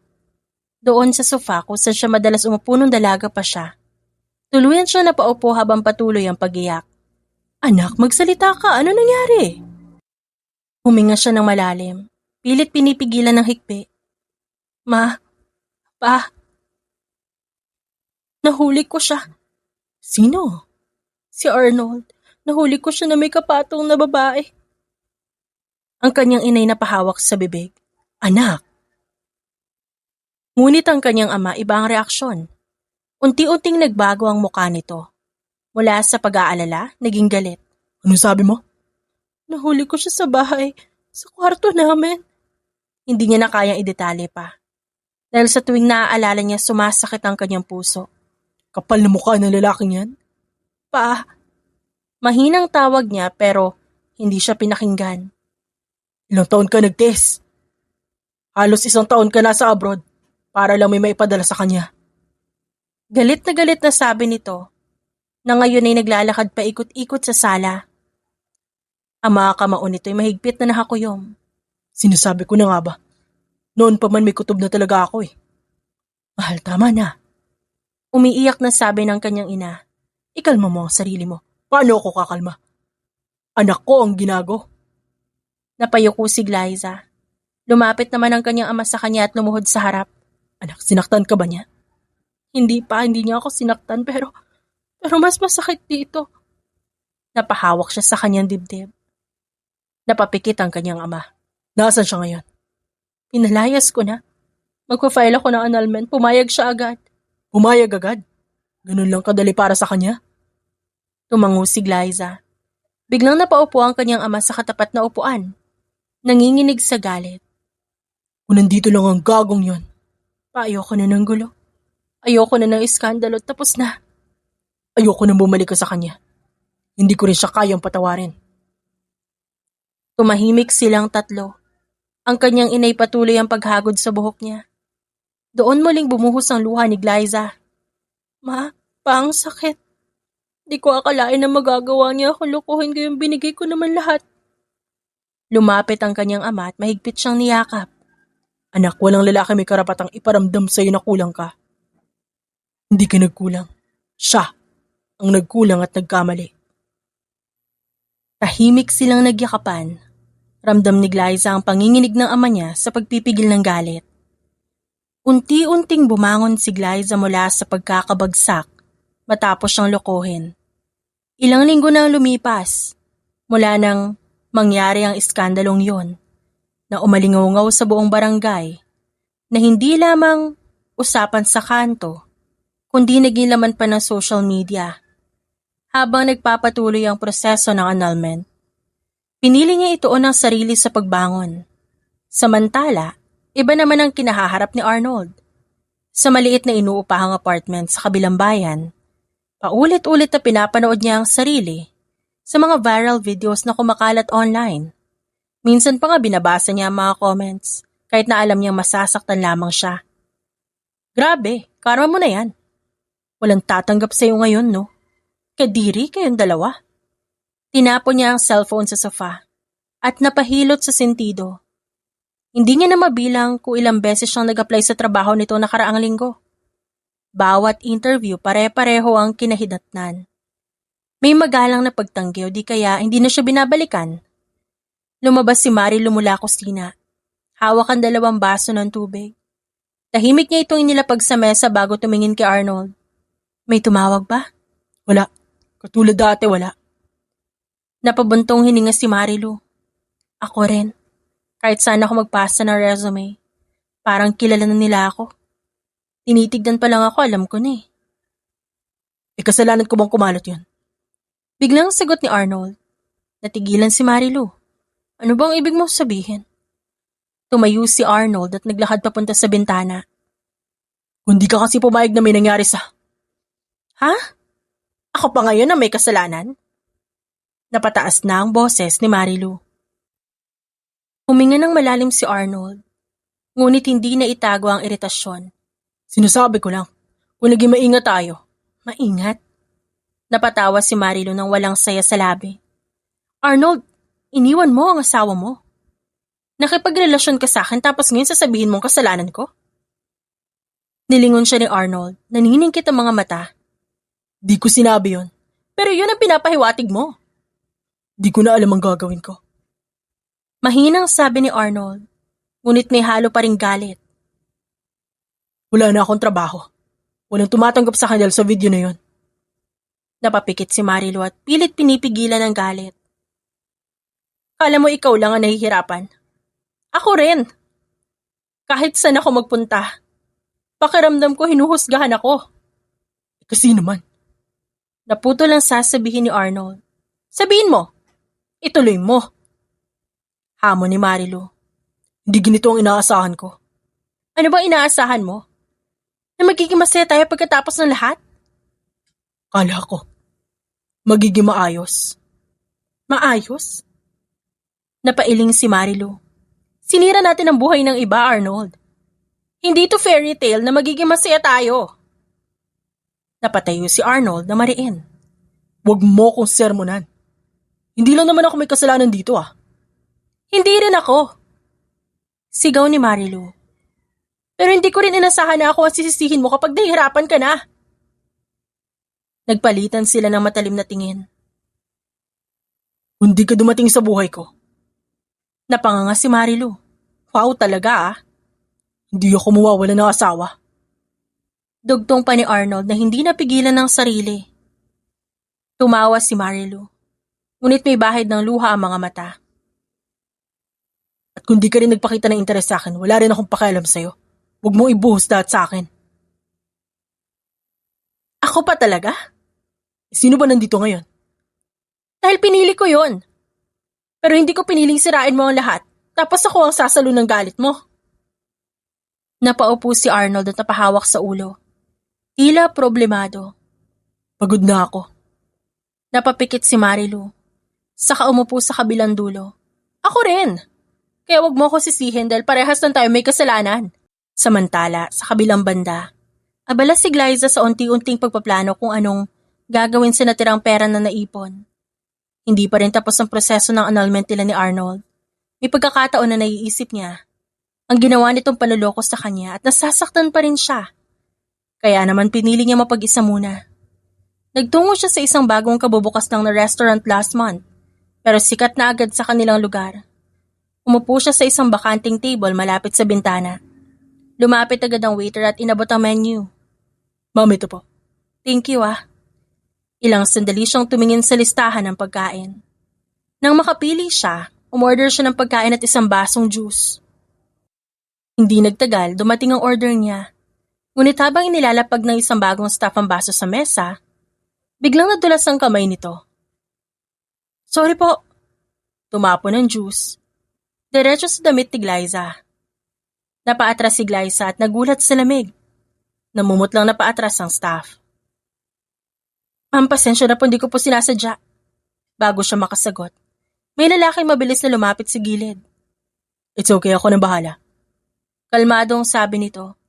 Doon sa sofa kung saan siya madalas umupo nung dalaga pa siya. Tuluyan siya napaupo habang patuloy ang pag-iyak. Anak, magsalita ka. Ano nangyari? Huminga siya ng malalim. Pilit pinipigilan ng hikbi. Ma, pa, nahuli ko siya. Sino? Si Arnold. Nahuli ko siya na may kapatong na babae. Ang kanyang inay napahawak sa bibig. Anak. Ngunit ang kanyang ama iba ang reaksyon. Unti-unting nagbago ang mukha nito. Mula sa pag-aalala, naging galit. Ano sabi mo? Nahuli ko siya sa bahay, sa kwarto namin. Hindi niya na kayang idetalye pa. Dahil sa tuwing naaalala niya, sumasakit ang kanyang puso. Kapal na mukha ng lalaking yan? Pa. Mahinang tawag niya pero hindi siya pinakinggan. Ilang taon ka nag-test? Halos 1 taon ka na sa abroad para lang may maipadala sa kanya. Galit na sabi nito na ngayon ay naglalakad pa ikot-ikot sa sala. Ang mga kamao nito ay mahigpit na nakakuyom. Sinasabi ko na nga ba? Noon pa man may kutob na talaga ako eh. Mahal, tama na. Umiiyak na sabi ng kanyang ina. Ikalma mo ang sarili mo. Paano ako kakalma? Anak ko ang ginago. Napayuko si Glyza. Lumapit naman ang kanyang ama sa kanya at lumuhod sa harap. Anak, sinaktan ka ba niya? Hindi niya ako sinaktan pero mas masakit dito. Napahawak siya sa kanyang dibdib. Napapikit ang kanyang ama. Nasaan siya ngayon? Pinalayas ko na. Magpa-file ako ng annulment, pumayag siya agad. Pumayag agad? Ganun lang kadali para sa kanya? Tumango si Glyza. Biglang napaupo ang kanyang ama sa katapat na upuan. Nanginginig sa galit. Kung nandito lang ang gagong yon, ayoko na ng gulo. Ayoko na ng iskandalo, tapos na. Ayoko na bumalik ka sa kanya. Hindi ko rin siya kayang patawarin. Tumahimik silang tatlo. Ang kanyang inay patuloy ang paghagod sa buhok niya. Doon muling bumuhos ang luha ni Glyza. Ma, ang sakit. Di ko akalain na magagawa niya ako lukuhin kayong binigay ko naman lahat. Lumapit ang kanyang ama at mahigpit siyang niyakap. Anak, walang lalaki may karapatang iparamdam sa'yo na kulang ka. Hindi ka nagkulang. Siya ang nagkulang at nagkamali. Tahimik silang nagyakapan. Ramdam ni Glyza ang panginginig ng ama niya sa pagpipigil ng galit. Unti-unting bumangon si Glyza mula sa pagkakabagsak matapos siyang lokohin. Ilang linggo na lumipas mula nang mangyari ang iskandalong yon na umalingaw sa buong barangay na hindi lamang usapan sa kanto kundi naging laman pa ng social media. Habang nagpapatuloy ang proseso ng annulment, pinili niya ituon ang sarili sa pagbangon. Samantala, iba naman ang kinahaharap ni Arnold. Sa maliit na inuupahang apartment sa kabilang bayan, paulit-ulit na pinapanood niya ang sarili sa mga viral videos na kumakalat online. Minsan pa nga binabasa niya ang mga comments kahit na alam niyang masasaktan lamang siya. Grabe, karma mo na yan. Walang tatanggap sa'yo ngayon, no? Kadiri kayong dalawa. Tinapon niya ang cellphone sa sofa at napahilot sa sentido. Hindi niya na mabilang kung ilang beses siyang nag-apply sa trabaho nito nakaraang linggo. Bawat interview pare-pareho ang kinahidatnan. May magalang na pagtanggi o di kaya hindi na siya binabalikan. Lumabas si Marilu mula kusina. Hawak ang 2 baso ng tubig. Tahimik niya itong inilapag sa mesa bago tumingin kay Arnold. May tumawag ba? Wala. Katulad dati wala. Napabuntong hininga si Marilu. Ako rin. Kahit saan ako magpasa ng resume, parang kilala na nila ako. Tinitignan pa lang ako, alam ko na eh. Kasalanan ko bang kumalot yun? Biglang sagot ni Arnold. Natigilan si Marilu. Ano bang ibig mong sabihin? Tumayo si Arnold at naglakad papunta sa bintana. Kung di ka kasi pumayag na may nangyari sa... Ha? Ako pa ngayon na may kasalanan? Napataas na ang boses ni Marilu. Huminga ng malalim si Arnold, ngunit hindi na itago ang iritasyon. Sinasabi ko lang, kung naging maingat tayo. Maingat? Napatawa si Marilu nang walang saya sa labi. Arnold, iniwan mo ang asawa mo. Nakipagrelasyon ka sa akin tapos ngayon sasabihin mong kasalanan ko? Nilingon siya ni Arnold, naniningkit ang mga mata. Di ko sinabi yon, pero yun ang pinapahiwatig mo. Di ko na alam ang gagawin ko. Mahinang sabi ni Arnold. ngunit may halo pa ring galit. Wala na akong trabaho. Walang tumatanggap sa kanya sa video na yon. Napapikit si Marilu at pilit pinipigilan ng galit. Kala mo ikaw lang ang nahihirapan? Ako rin. Kahit saan ako magpunta, pakiramdam ko hinuhusgahan ako. Kasi naman. Naputo lang sasabihin ni Arnold. Sabihin mo, ituloy mo. Hamon ni Marilu. Hindi ganito ang inaasahan ko. Ano ba inaasahan mo? Na magiging masaya tayo pagkatapos ng lahat? Kala ko, magiging maayos. Maayos? Napailing si Marilu. Sinira natin ang buhay ng iba, Arnold. Hindi to fairy tale na magiging masaya tayo. Napatayo si Arnold na mariin. Huwag mo kong sermonan. Hindi lang naman ako may kasalanan dito Hindi rin ako. Sigaw ni Marilu. Pero hindi ko rin inasahan na ako ang sisisihin mo kapag nahihirapan ka na. Nagpalitan sila ng matalim na tingin. Kung di ka dumating sa buhay ko. Napanganga si Marilu. Wow talaga Hindi ako mawawala ng asawa. Dugtong pa ni Arnold na hindi napigilan ng sarili. Tumawa si Marilu. Ngunit may bahid ng luha ang mga mata. At kung di ka rin nagpakita ng interes sa akin, wala rin akong pakialam sa'yo. Huwag mong ibuhos lahat sa akin. Ako pa talaga? Sino ba nandito ngayon? Dahil pinili ko yon. Pero hindi ko piniling sirain mo ang lahat, tapos ako ang sasalo ng galit mo. Napaupo si Arnold at napahawak sa ulo. Tila problemado. Pagod na ako. Napapikit si Marilu. Saka umupo sa kabilang dulo. Ako rin. Kaya wag mo ako sisihin dahil parehas lang tayo may kasalanan. Samantala, sa kabilang banda, abala si Glyza sa unti-unting pagpaplano kung anong gagawin sa natirang pera na naipon. Hindi pa rin tapos ang proseso ng annulment nila ni Arnold. May pagkakataon na naiisip niya. Ang ginawa nitong panloloko sa kanya at nasasaktan pa rin siya. Kaya naman pinili niya mapag-isa muna. Nagtungo siya sa isang bagong kabubukas lang na restaurant last month, pero sikat na agad sa kanilang lugar. Umupo siya sa isang bakanting table malapit sa bintana. Lumapit agad ang waiter at inabot ang menu. Ma'am, ito po. Thank you Ilang sandali siyang tumingin sa listahan ng pagkain. Nang makapili siya, umorder siya ng pagkain at isang basong juice. Hindi nagtagal, dumating ang order niya. Ngunit habang inilalapag ng isang bagong staff ang baso sa mesa, biglang nadulas ang kamay nito. Sorry po. Tumapo ng juice. Diretso sa damit ni Glyza. Napaatras si Glyza at nagulat sa lamig. Namumutlang napaatras ang staff. Ma'am, pasensya na po, hindi ko po sinasadya. Bago siya makasagot, may lalaking mabilis na lumapit sa gilid. It's okay, ako na bahala. Kalmadong sabi nito.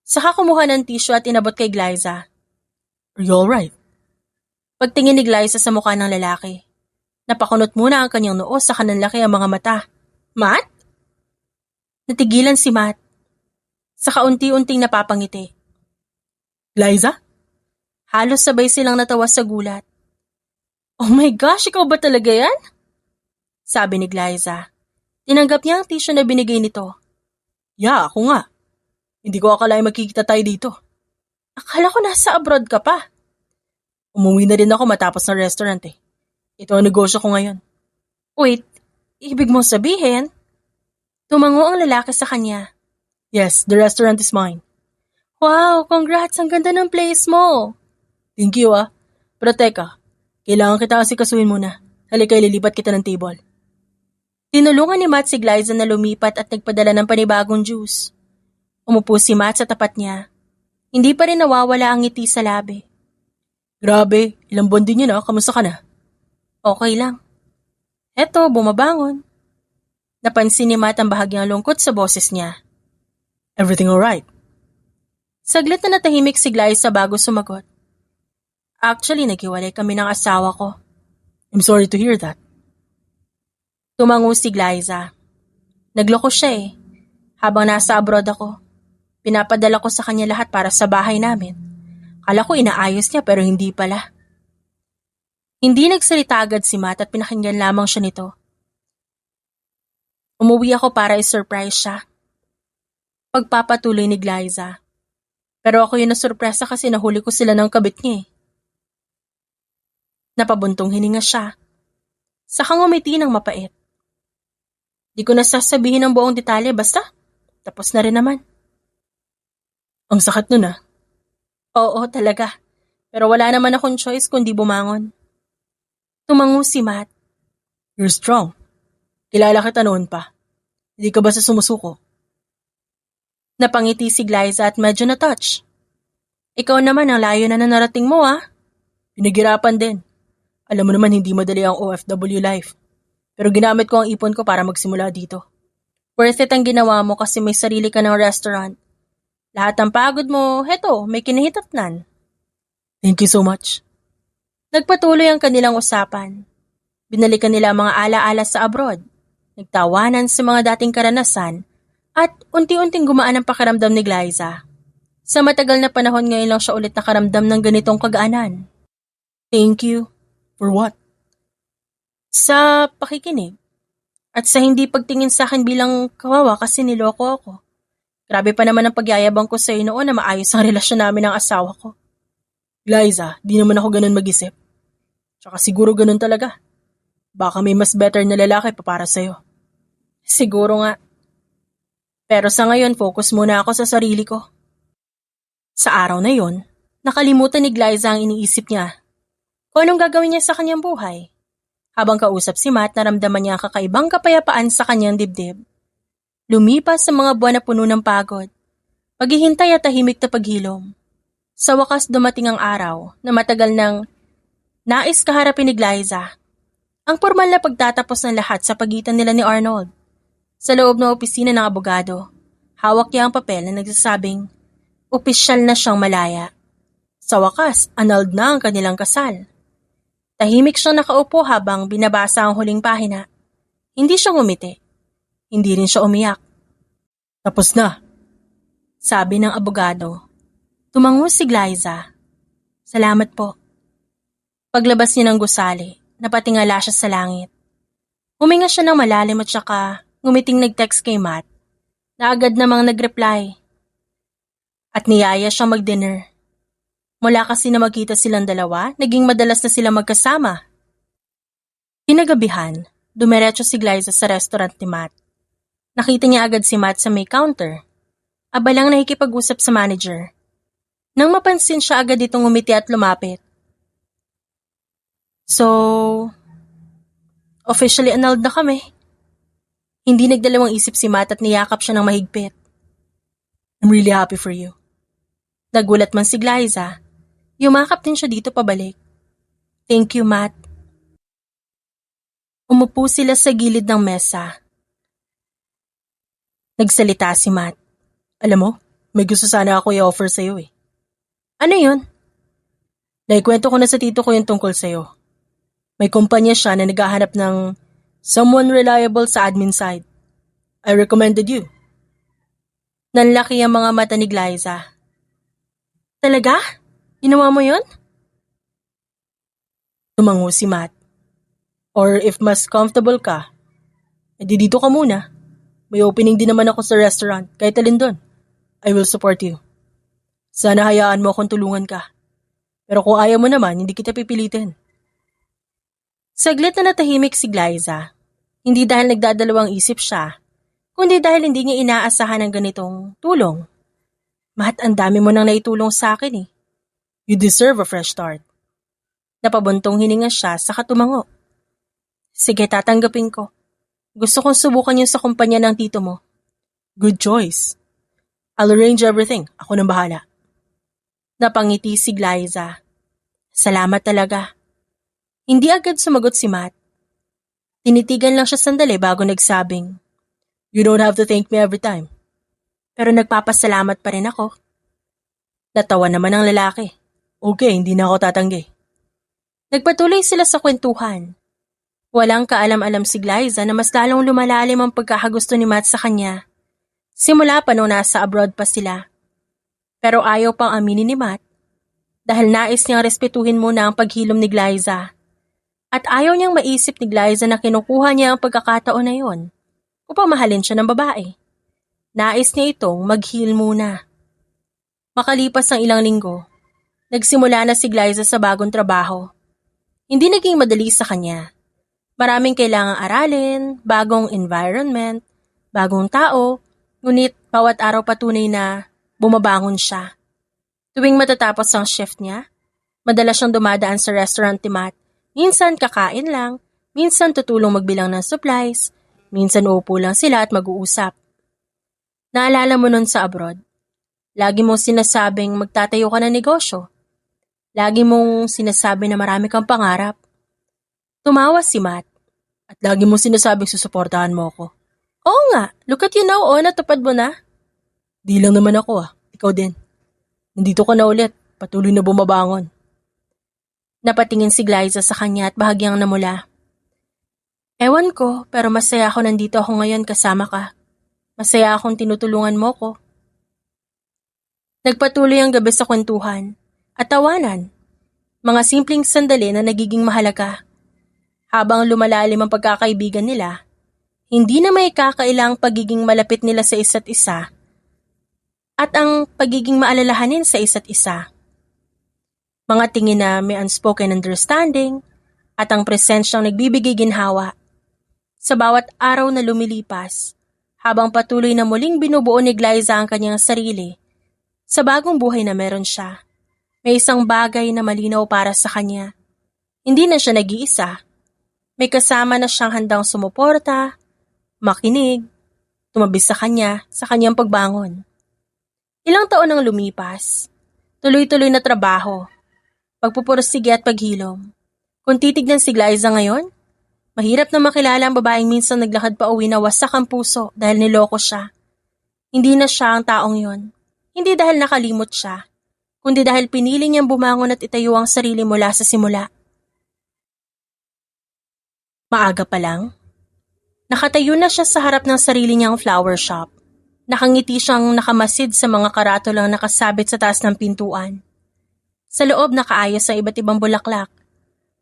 Saka kumuha ng tissue at inabot kay Glyza. Are you alright? Pagtingin ni Glyza sa mukha ng lalaki, napakunot muna ang kanyang noo sa kananlaki ang mga mata. Matt? Natigilan si Matt. Saka unti-unting napapangiti. Glyza? Halos sabay silang natawa sa gulat. Oh my gosh, ikaw ba talaga yan? Sabi ni Glyza. Tinanggap niya ang tissue na binigay nito. Yeah, ako nga. Hindi ko akalain magkikita tayo dito. Akala ko nasa abroad ka pa. Umuwi na rin ako matapos ng restaurant Ito ang negosyo ko ngayon. Wait, ibig mong sabihin? Tumango ang lalaki sa kanya. Yes, the restaurant is mine. Wow, congrats, ang ganda ng place mo. Thank you Pero teka, kailangan kita asikasuhin muna. Halika, ililipat kita ng table. Tinulungan ni Matt si Glyza na lumipat at nagpadala ng panibagong juice. Umupo si Matt sa tapat niya. Hindi pa rin nawawala ang ngiti sa labi. Grabe, ilang buwan din yun Kamusta ka na? Okay lang. Eto, bumabangon. Napansin ni Matt ang bahagyang lungkot sa boses niya. Everything alright? Saglit na natahimik si Glyza bago sumagot. Actually, naghiwalay kami ng asawa ko. I'm sorry to hear that. Tumango si Glyza. Nagloko siya Habang nasa abroad ako, pinapadala ko sa kanya lahat para sa bahay namin. Kala ko inaayos niya pero hindi pala. Hindi nagsalita agad si Matt at pinakinggan lamang siya nito. Umuwi ako para i-surprise siya. Pagpapatuloy ni Glyza. Pero ako yung nasurpresa kasi nahuli ko sila ng kabit niya eh. Napabuntong hininga siya. Saka ngumiti ng mapait. Di ko nasasabihin ang buong detalye basta tapos na rin naman. Ang sakit nun ah. Oo, talaga. Pero wala naman akong choice kundi bumangon. Tumango si Matt. You're strong. Kilala kita noon pa. Hindi ka ba sa sumusuko? Napangiti si Glyza at medyo na-touch. Ikaw naman ang layo na narating mo ah. Pinaghirapan din. Alam mo naman hindi madali ang OFW life. Pero ginamit ko ang ipon ko para magsimula dito. Worth it ang ginawa mo kasi may sarili ka ng restaurant. Lahat ng pagod mo, heto, may kinahitatnan. Thank you so much. Nagpatuloy ang kanilang usapan. Binalikan nila ang mga alaala sa abroad. Nagtawanan sa mga dating karanasan at unti-unting gumaan ang pakiramdam ni Glyza. Sa matagal na panahon ngayon lang siya ulit nakaramdam ng ganitong kagaanan. Thank you. For what? Sa pakikinig. At sa hindi pagtingin sa akin bilang kawawa kasi niloko ako. Grabe pa naman ang pagyayabang ko sa iyo noon na maayos ang relasyon namin ng asawa ko. Glyza, di naman ako ganun mag-isip. Tsaka siguro ganun talaga. Baka may mas better na lalaki pa para sa'yo. Siguro nga. Pero sa ngayon, focus muna ako sa sarili ko. Sa araw na yon, nakalimutan ni Glyza ang iniisip niya. Kung anong gagawin niya sa kanyang buhay. Habang kausap si Matt, naramdaman niya ang kakaibang kapayapaan sa kanyang dibdib. Lumipas sa mga buwan na puno ng pagod. Paghihintay at tahimik na paghilom. Sa wakas dumating ang araw na matagal nang nais kaharapin ni Glyza. Ang formal na pagtatapos ng lahat sa pagitan nila ni Arnold. Sa loob ng opisina ng abogado, hawak niya ang papel na nagsasabing opisyal na siyang malaya. Sa wakas, annulled na ang kanilang kasal. Tahimik siyang nakaupo habang binabasa ang huling pahina. Hindi siya ngumiti. Hindi rin siya umiyak. Tapos na. Sabi ng abogado. Tumango si Glyza. Salamat po. Paglabas niya ng gusali, napatingala siya sa langit. Huminga siya ng malalim at saka ngumiting nag-text kay Matt na agad namang nag-reply. At niyaya siyang mag-dinner. Mula kasi na magkita silang dalawa, naging madalas na sila magkasama. Kinagabihan, dumiretso si Glyza sa restaurant ni Matt. Nakita niya agad si Matt sa may counter. Abalang nakikipag-usap sa manager. Nang mapansin siya agad itong ngumiti at lumapit. So, officially annulled na kami. Hindi nagdalawang isip si Matt at niyakap siya ng mahigpit. I'm really happy for you. Nagulat man si Glyza. Yumakap din siya dito pabalik. Thank you, Matt. Umupo sila sa gilid ng mesa. Nagsalita si Matt. Alam mo, may gusto sana ako i-offer sa'yo eh. Ano yun? Naikwento ko na sa tito ko yung tungkol sa'yo. May kumpanya siya na naghahanap ng someone reliable sa admin side. I recommended you. Nanlaki ang mga mata ni Glyza. Talaga? Ginawa mo yun? Tumango si Matt. Or if mas comfortable ka, edi dito ka muna. May opening din naman ako sa restaurant, kahit alin doon. I will support you. Sana hayaan mo akong tulungan ka. Pero kung ayaw mo naman, hindi kita pipilitin. Saglit na natahimik si Glyza. Hindi dahil nagdadalawang isip siya, kundi dahil hindi niya inaasahan ng ganitong tulong. Matt, ang dami mo nang naitulong sa akin eh. You deserve a fresh start. Napabuntong hininga siya sa katumango. Sige, tatanggapin ko. Gusto kong subukan yun sa kumpanya ng tito mo. Good choice. I'll arrange everything. Ako nang bahala. Napangiti si Glyza. Salamat talaga. Hindi agad sumagot si Matt. Tinitigan lang siya sandali bago nagsabing, You don't have to thank me every time. Pero nagpapasalamat pa rin ako. Natawa naman ang lalaki. Okay, hindi na ako tatanggi. Nagpatuloy sila sa kwentuhan. Walang kaalam-alam si Glyza na mas lalong lumalalim ang pagkakagusto ni Matt sa kanya. Simula pa nung nasa abroad pa sila. Pero ayaw pang aminin ni Matt dahil nais niyang respetuhin muna ang paghilom ni Glyza. At ayaw niyang maisip ni Glyza na kinukuha niya ang pagkakataon na yon upang mahalin siya ng babae. Nais niya itong mag-heal muna. Makalipas ang ilang linggo, nagsimula na si Glyza sa bagong trabaho. Hindi naging madali sa kanya. Maraming kailangang aralin, bagong environment, bagong tao, ngunit bawat araw patunay na bumabangon siya. Tuwing matatapos ang shift niya, madalas siyang dumadaan sa restaurant ni Matt. Minsan kakain lang, minsan tutulong magbilang ng supplies, minsan uupo lang sila at mag-uusap. Naalala mo nun sa abroad? Lagi mong sinasabing magtatayo ka ng negosyo. Lagi mong sinasabi na marami kang pangarap. Tumawa si Matt. At lagi mong sinasabing susuportahan mo ako. Oo nga, look at you now, natupad mo na. Di lang naman ako ikaw din. Nandito ka na ulit, patuloy na bumabangon. Napatingin si Glyza sa kanya at bahagyang namula. Ewan ko, pero masaya ako nandito ako ngayon kasama ka. Masaya akong tinutulungan mo ko. Nagpatuloy ang gabi sa kwentuhan at tawanan. Mga simpleng sandali na nagiging mahalaga. Habang lumalalim ang pagkakaibigan nila, hindi na may kakailang pagiging malapit nila sa isa't isa at ang pagiging maalalahanin sa isa't isa. Mga tingin na may unspoken understanding at ang presensyang nagbibigay ginhawa. Sa bawat araw na lumilipas, habang patuloy na muling binubuo ni Glyza ang kanyang sarili, sa bagong buhay na meron siya, may isang bagay na malinaw para sa kanya. Hindi na siya nag-iisa. May kasama na siyang handang sumuporta, makinig, tumabi sa kanyang pagbangon. Ilang taon ang lumipas, tuloy-tuloy na trabaho, pagpupursige at paghilom. Kung titignan si Glyza ngayon, mahirap na makilala ang babaeng minsan naglakad pa uwi na wasak ang puso dahil niloko siya. Hindi na siya ang taong yon. Hindi dahil nakalimot siya, kundi dahil pinili niyang bumangon at itayo ang sarili mula sa simula. Maaga pa lang, nakatayo na siya sa harap ng sarili niyang flower shop. Nakangiti siyang nakamasid sa mga karatolang nakasabit sa taas ng pintuan. Sa loob nakaayos ang iba't ibang bulaklak.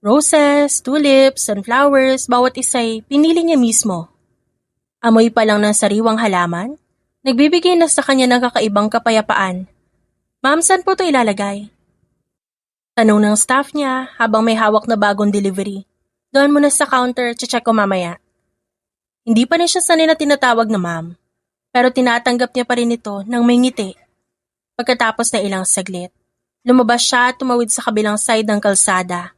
Roses, tulips, sunflowers, bawat isa'y pinili niya mismo. Amoy pa lang ng sariwang halaman, nagbibigay na sa kanya ng kakaibang kapayapaan. Ma'am, saan po ito ilalagay? Tanong ng staff niya habang may hawak na bagong delivery. Doon muna sa counter, check ko mamaya. Hindi pa rin siya sanay na tinatawag na ma'am, pero tinatanggap niya pa rin ito ng may ngiti. Pagkatapos na ilang saglit, lumabas siya at tumawid sa kabilang side ng kalsada,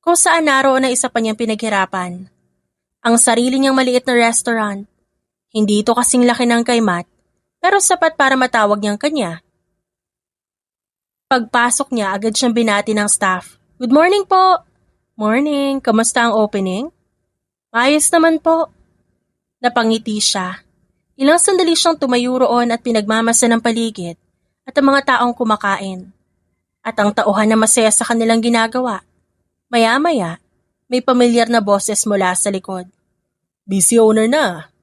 kung saan naroon na isa pa niyang pinaghirapan. Ang sarili niyang maliit na restaurant. Hindi ito kasing laki ng kay Matt, pero sapat para matawag niyang kanya. Pagpasok niya, agad siyang binati ng staff. Good morning po! Morning, kamusta ang opening? Ayos naman po. Napangiti siya. Ilang sandali siyang tumayo roon at pinagmamasa ng paligid at ang mga taong kumakain. At ang tauhan na masaya sa kanilang ginagawa. Maya-maya, may pamilyar na boses mula sa likod. Busy owner na.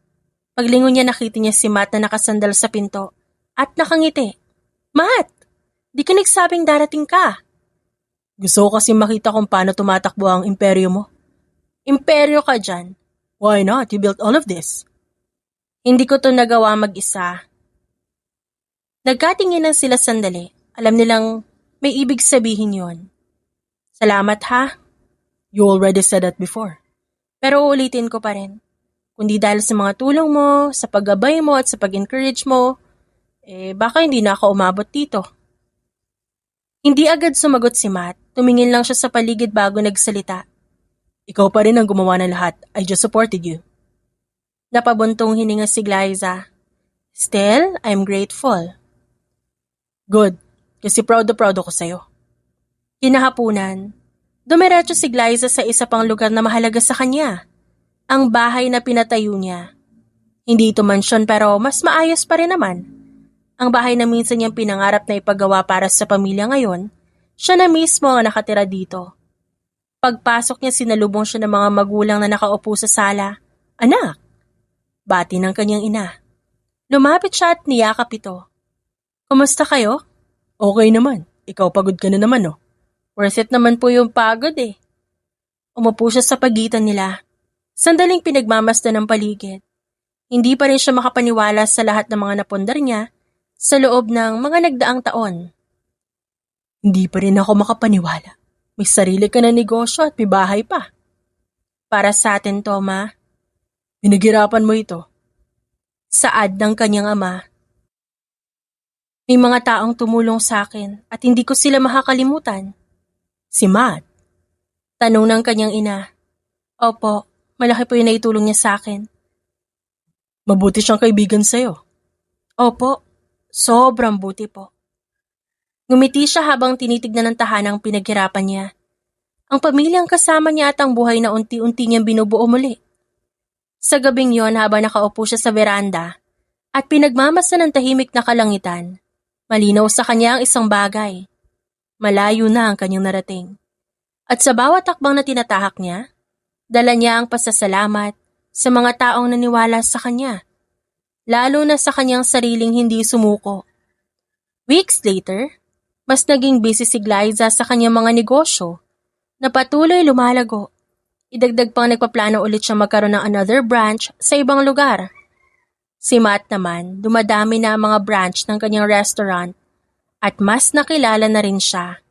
Paglingon niya nakita niya si Matt na nakasandal sa pinto at nakangiti. Matt, di ka nagsabing darating ka. Gusto ko kasi makita kung paano tumatakbo ang imperyo mo. Imperyo ka dyan. Why not? You built all of this. Hindi ko to nagawa mag-isa. Nagkatinginan sila sandali. Alam nilang may ibig sabihin yon. Salamat ha. You already said that before. Pero uulitin ko pa rin. Kundi dahil sa mga tulong mo, sa paggabay mo at sa pag-encourage mo, baka hindi na ako umabot dito. Hindi agad sumagot si Matt. Tumingin lang siya sa paligid bago nagsalita. Ikaw pa rin ang gumawa ng lahat. I just supported you. Napabuntong hininga si Glyza. Still, I'm grateful. Good. Kasi proud ako sa'yo. Kinahapunan, dumiretso si Glyza sa isa pang lugar na mahalaga sa kanya. Ang bahay na pinatayo niya. Hindi ito mansyon pero mas maayos pa rin naman. Ang bahay na minsan niyang pinangarap na ipagawa para sa pamilya ngayon, siya na mismo ang nakatira dito. Pagpasok niya sinalubong siya ng mga magulang na nakaupo sa sala. Anak! Bati ng kanyang ina. Lumapit siya at niyakap ito. Kumusta kayo? Okay naman. Ikaw pagod ka na naman Worth it naman po yung pagod Umupo siya sa pagitan nila. Sandaling pinagmamasdan ng paligid. Hindi pa rin siya makapaniwala sa lahat ng mga napundar niya sa loob ng mga nagdaang taon. Hindi pa rin ako makapaniwala. May sarili ka na negosyo at may bahay pa. Para sa atin, Toma, Pinaghirapan mo ito. saad ng kanyang ama. May mga taong tumulong sa akin at hindi ko sila makakalimutan. Si Matt. Tanong ng kanyang ina. Opo, malaki po yung naitulong niya sa akin. Mabuti siyang kaibigan sa'yo. Opo, sobrang buti po. Ngumiti siya habang tinitignan ng tahanang pinaghirapan niya. Ang pamilyang kasama niya at ang buhay na unti-unti niyang binubuo muli. Sa gabing yon habang nakaupo siya sa veranda at pinagmamasa ng tahimik na kalangitan, malinaw sa kanya ang isang bagay. Malayo na ang kanyang narating. At sa bawat takbang na tinatahak niya, dala niya ang pasasalamat sa mga taong naniwala sa kanya, lalo na sa kanyang sariling hindi sumuko. Weeks later, mas naging busy si Glyza sa kanyang mga negosyo na patuloy lumalago. Idagdag pang nagpaplano ulit siya magkaroon ng another branch sa ibang lugar. Si Matt naman, dumadami na ang mga branch ng kanyang restaurant at mas nakilala na rin siya.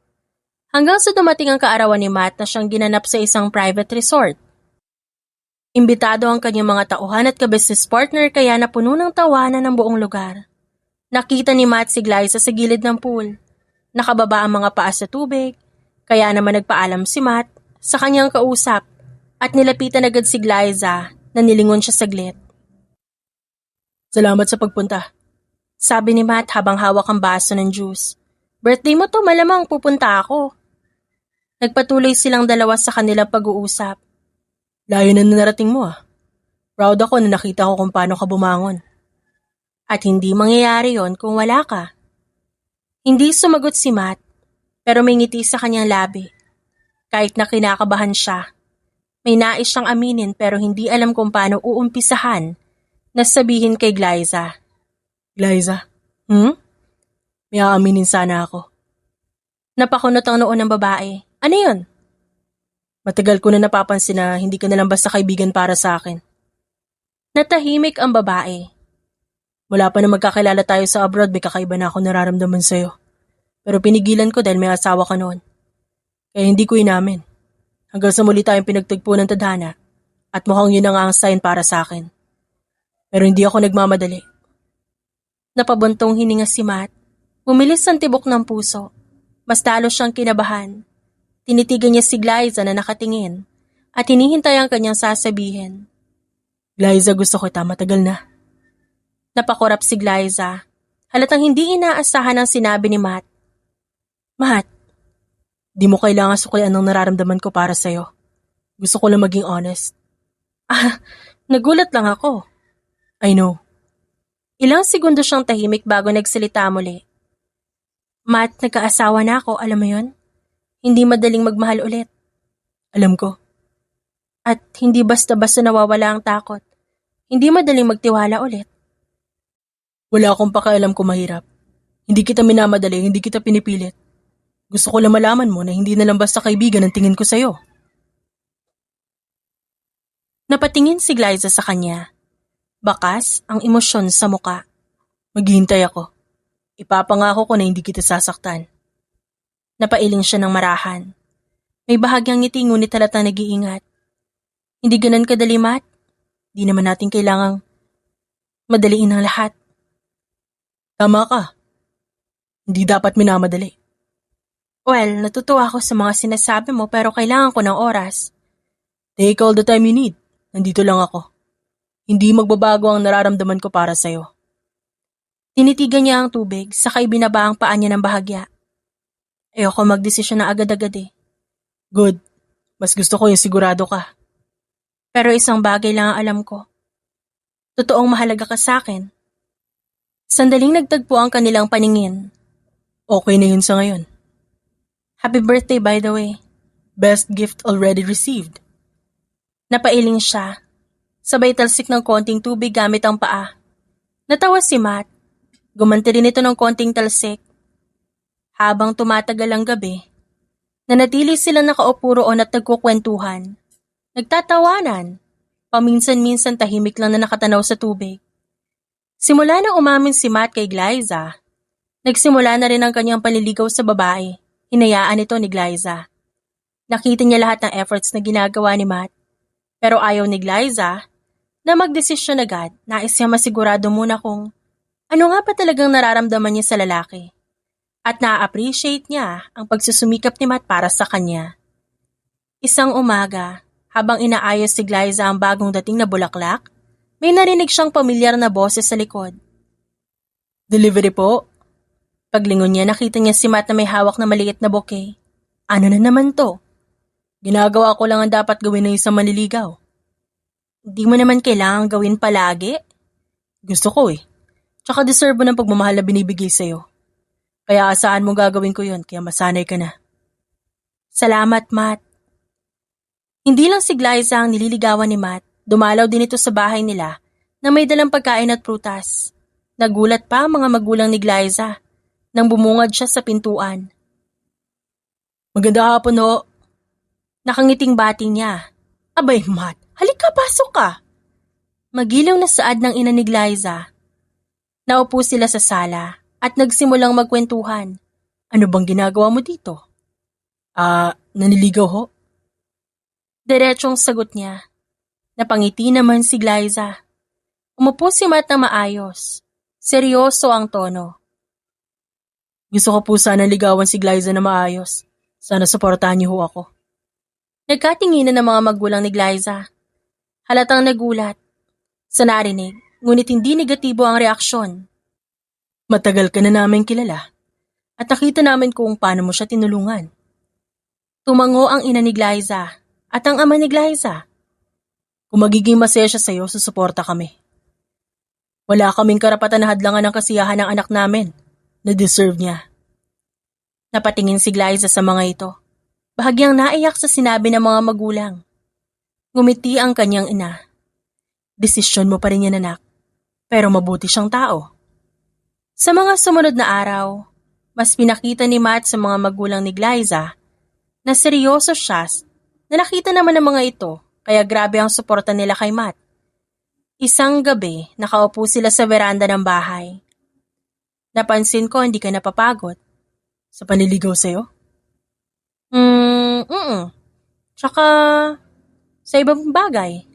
Hanggang sa dumating ang kaarawan ni Matt na siyang ginanap sa isang private resort. Imbitado ang kanyang mga tauhan at ka-business partner kaya napuno ng tawanan ng buong lugar. Nakita ni Matt si Glyza sa gilid ng pool. Nakababa ang mga paa sa tubig, kaya naman nagpaalam si Matt sa kanyang kausap at nilapitan agad si Glyza na nilingon siya saglit. Salamat sa pagpunta. Sabi ni Matt habang hawak ang baso ng juice. Birthday mo to, malamang pupunta ako. Nagpatuloy silang dalawa sa kanilang pag-uusap. Layo na narating mo ah. Proud ako na nakita ko kung paano ka bumangon. At hindi mangyayari yon kung wala ka. Hindi sumagot si Matt, pero may ngiti sa kanyang labi. Kahit na kinakabahan siya, may nais siyang aminin pero hindi alam kung paano uumpisahan na sabihin kay Glyza. Glyza, may aaminin sana ako. Napakunot ang noon ng babae. Ano yun? Matagal ko na napapansin na hindi ka na lang basta kaibigan para sa akin. Natahimik ang babae. Wala pa na magkakilala tayo sa abroad, may kakaiba na ako nararamdaman sa'yo. Pero pinigilan ko dahil may asawa ka noon. Kaya hindi ko inamin. Hanggang sa muli tayong pinagtagpo ng tadhana at mukhang yun na nga ang sign para sa akin. Pero hindi ako nagmamadali. Napabuntong hininga si Matt. Bumilis ang tibok ng puso. Mas talo siyang kinabahan. Tinitigan niya si Glyza na nakatingin at hinihintay ang kanyang sasabihin. Glyza, gusto kita, matagal na. Napakurap si Glyza. Halatang hindi inaasahan ang sinabi ni Matt. Matt, di mo kailangan suklayan ang nararamdaman ko para sa'yo. Gusto ko lang maging honest. Nagulat lang ako. I know. Ilang segundo siyang tahimik bago nagsalita muli. Matt, nagkaasawa na ako, alam mo yun? Hindi madaling magmahal ulit. Alam ko. At hindi basta-basta nawawala ang takot. Hindi madaling magtiwala ulit. Wala akong pakialam kung mahirap. Hindi kita minamadali, hindi kita pinipilit. Gusto ko lang malaman mo na hindi na lang basta kaibigan ang tingin ko sa'yo. Napatingin si Glyza sa kanya. Bakas ang emosyon sa muka. Maghihintay ako. Ipapangako ko na hindi kita sasaktan. Napailing siya ng marahan. May bahagyang ngiti ngunit halatang nag-iingat. Hindi ganun kadali, Matt. Di naman natin kailangang madaliin ang lahat. Tama ka. Hindi dapat minamadali. Well, natutuwa ako sa mga sinasabi mo pero kailangan ko ng oras. Take all the time you need. Nandito lang ako. Hindi magbabago ang nararamdaman ko para sa'yo. Tinitigan niya ang tubig, saka ibinaba ang paa niya ng bahagya. Ayoko magdesisyon na agad-agad eh. Good. Mas gusto ko yung sigurado ka. Pero isang bagay lang ang alam ko. Totoong mahalaga ka sa akin. Sandaling nagtagpo ang kanilang paningin. Okay na yun sa ngayon. Happy birthday by the way. Best gift already received. Napailing siya. Sabay talsik ng konting tubig gamit ang paa. Natawa si Matt. Gumanti rin ito ng konting talsik. Habang tumatagal ang gabi, nanatili sila nakaupo roon at nagkukwentuhan. Nagtatawanan. Paminsan-minsan tahimik lang na nakatanaw sa tubig. Simula na umamin si Matt kay Glyza, nagsimula na rin ang kanyang panliligaw sa babae. Hinayaan ito ni Glyza. Nakita niya lahat ng efforts na ginagawa ni Matt, pero ayaw ni Glyza na magdesisyon agad. Nais niya masigurado muna kung ano nga pa talagang nararamdaman niya sa lalaki. At na-appreciate niya ang pagsusumikap ni Matt para sa kanya. Isang umaga, habang inaayos si Glyza ang bagong dating na bulaklak, may narinig siyang pamilyar na boses sa likod. Delivery po? Paglingon niya, nakita niya si Matt na may hawak na maliit na bouquet. Ano na naman to? Ginagawa ko lang ang dapat gawin ng isang manliligaw. Hindi mo naman kailangang gawin palagi. Gusto ko eh. Tsaka deserve mo ng pagmamahal na binibigay sa'yo. Kaya asahan mo gagawin ko yun, kaya masanay ka na. Salamat, Matt. Hindi lang si Glyza ang nililigawan ni Matt, dumalaw din ito sa bahay nila na may dalang pagkain at prutas. Nagulat pa ang mga magulang ni Glyza nang bumungad siya sa pintuan. Maganda hapon ho. Nakangiting bati niya. Abay, Matt, halika, pasok ka. Magiliw na saad ng ina ni Glyza. Naupo sila sa sala at nagsimulang magkwentuhan. Ano bang ginagawa mo dito? Naniligaw ho? Diretsong sagot niya. Napangiti naman si Glyza. Umupo si Matt na maayos. Seryoso ang tono. Gusto ko po sana ligawan si Glyza na maayos. Sana suportahan niyo ho ako. Nagkatinginan ng mga magulang ni Glyza. Halatang nagulat sa narinig, ngunit hindi negatibo ang reaksyon. Matagal ka na namin kilala at nakita namin kung paano mo siya tinulungan. Tumango ang ina ni Glyza at ang ama ni Glyza. Kung magiging masaya siya sa'yo, susuporta kami. Wala kaming karapatan na hadlangan ng kasiyahan ng anak namin na deserve niya. Napatingin si Glyza sa mga ito. Bahagyang naiyak sa sinabi ng mga magulang. Ngumiti ang kanyang ina. Desisyon mo pa rin yan, anak. Pero mabuti siyang tao. Sa mga sumunod na araw, mas pinakita ni Matt sa mga magulang ni Glyza na seryoso siya na nakita naman ng mga ito kaya grabe ang suporta nila kay Matt. Isang gabi, nakaupo sila sa veranda ng bahay. Napansin ko hindi ka napapagod. Sa panliligaw sa'yo? Tsaka sa ibang bagay.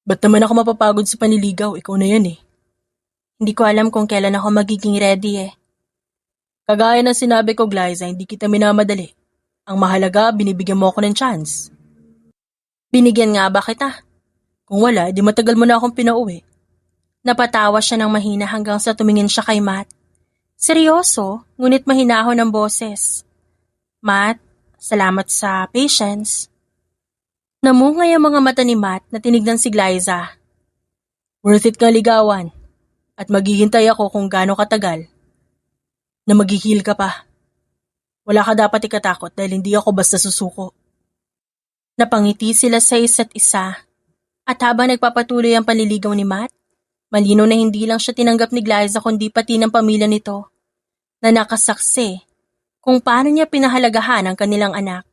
Ba't naman ako mapapagod sa panliligaw? Ikaw na yan eh. Hindi ko alam kung kailan ako magiging ready eh. Kagaya ng sinabi ko, Glyza, hindi kita minamadali. Ang mahalaga, binibigyan mo ako ng chance. Binigyan nga ba kita? Kung wala, di matagal mo na akong pinauwi. Napatawa siya ng mahina hanggang sa tumingin siya kay Matt. Seryoso, ngunit mahinahon ang boses. Matt, salamat sa patience. Namungay ang mga mata ni Matt na tinignan si Glyza. Worth it ka ligawan. At maghihintay ako kung gaano katagal na maghihil ka pa. Wala ka dapat ikatakot dahil hindi ako basta susuko. Napangiti sila sa isa't isa. At habang nagpapatuloy ang panliligaw ni Matt, malino na hindi lang siya tinanggap ni Glyza kundi pati ng pamilya nito na nakasaksi kung paano niya pinahalagahan ang kanilang anak.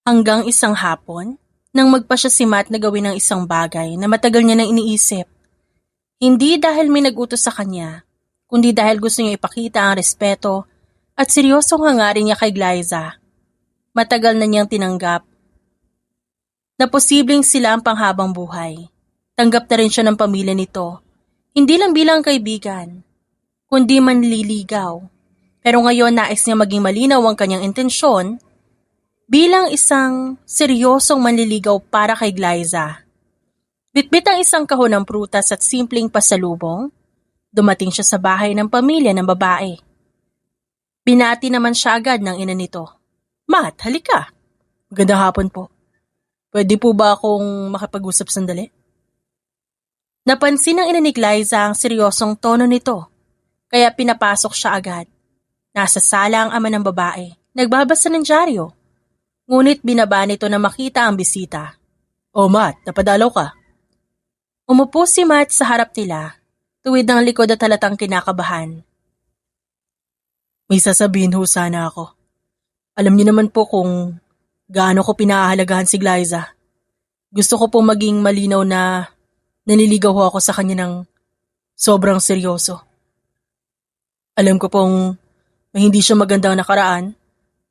Hanggang isang hapon, nang magpa siya si Matt na gawin ng isang bagay na matagal niya nang iniisip. Hindi dahil may nag-utos sa kanya, kundi dahil gusto niya ipakita ang respeto at seryosong hangarin niya kay Glyza. Matagal na niyang tinanggap na posibleng sila ang panghabang buhay. Tanggap na rin siya ng pamilya nito, hindi lang bilang kaibigan, kundi manliligaw. Pero ngayon nais niya maging malinaw ang kanyang intensyon bilang isang seryosong manliligaw para kay Glyza. Bitbit ang isang kahon ng prutas at simpleng pasalubong, dumating siya sa bahay ng pamilya ng babae. Binati naman siya agad ng ina nito. Matt, halika. Magandang hapon po. Pwede po ba akong makipag-usap sandali? Napansin ng ina ni Glyza ang seryosong tono nito, kaya pinapasok siya agad. Nasa sala ang ama ng babae, nagbabasa ng dyaryo. Ngunit binaba nito na makita ang bisita. Oh Matt, napadalaw ka. Umupo si Matt sa harap nila, tuwid ng likod at halatang kinakabahan. May sasabihin ho sana ako. Alam niyo naman po kung gaano ko pinahahalagahan si Glyza. Gusto ko pong maging malinaw na naniligaw ho ako sa kanya ng sobrang seryoso. Alam ko pong may hindi siya magandang nakaraan.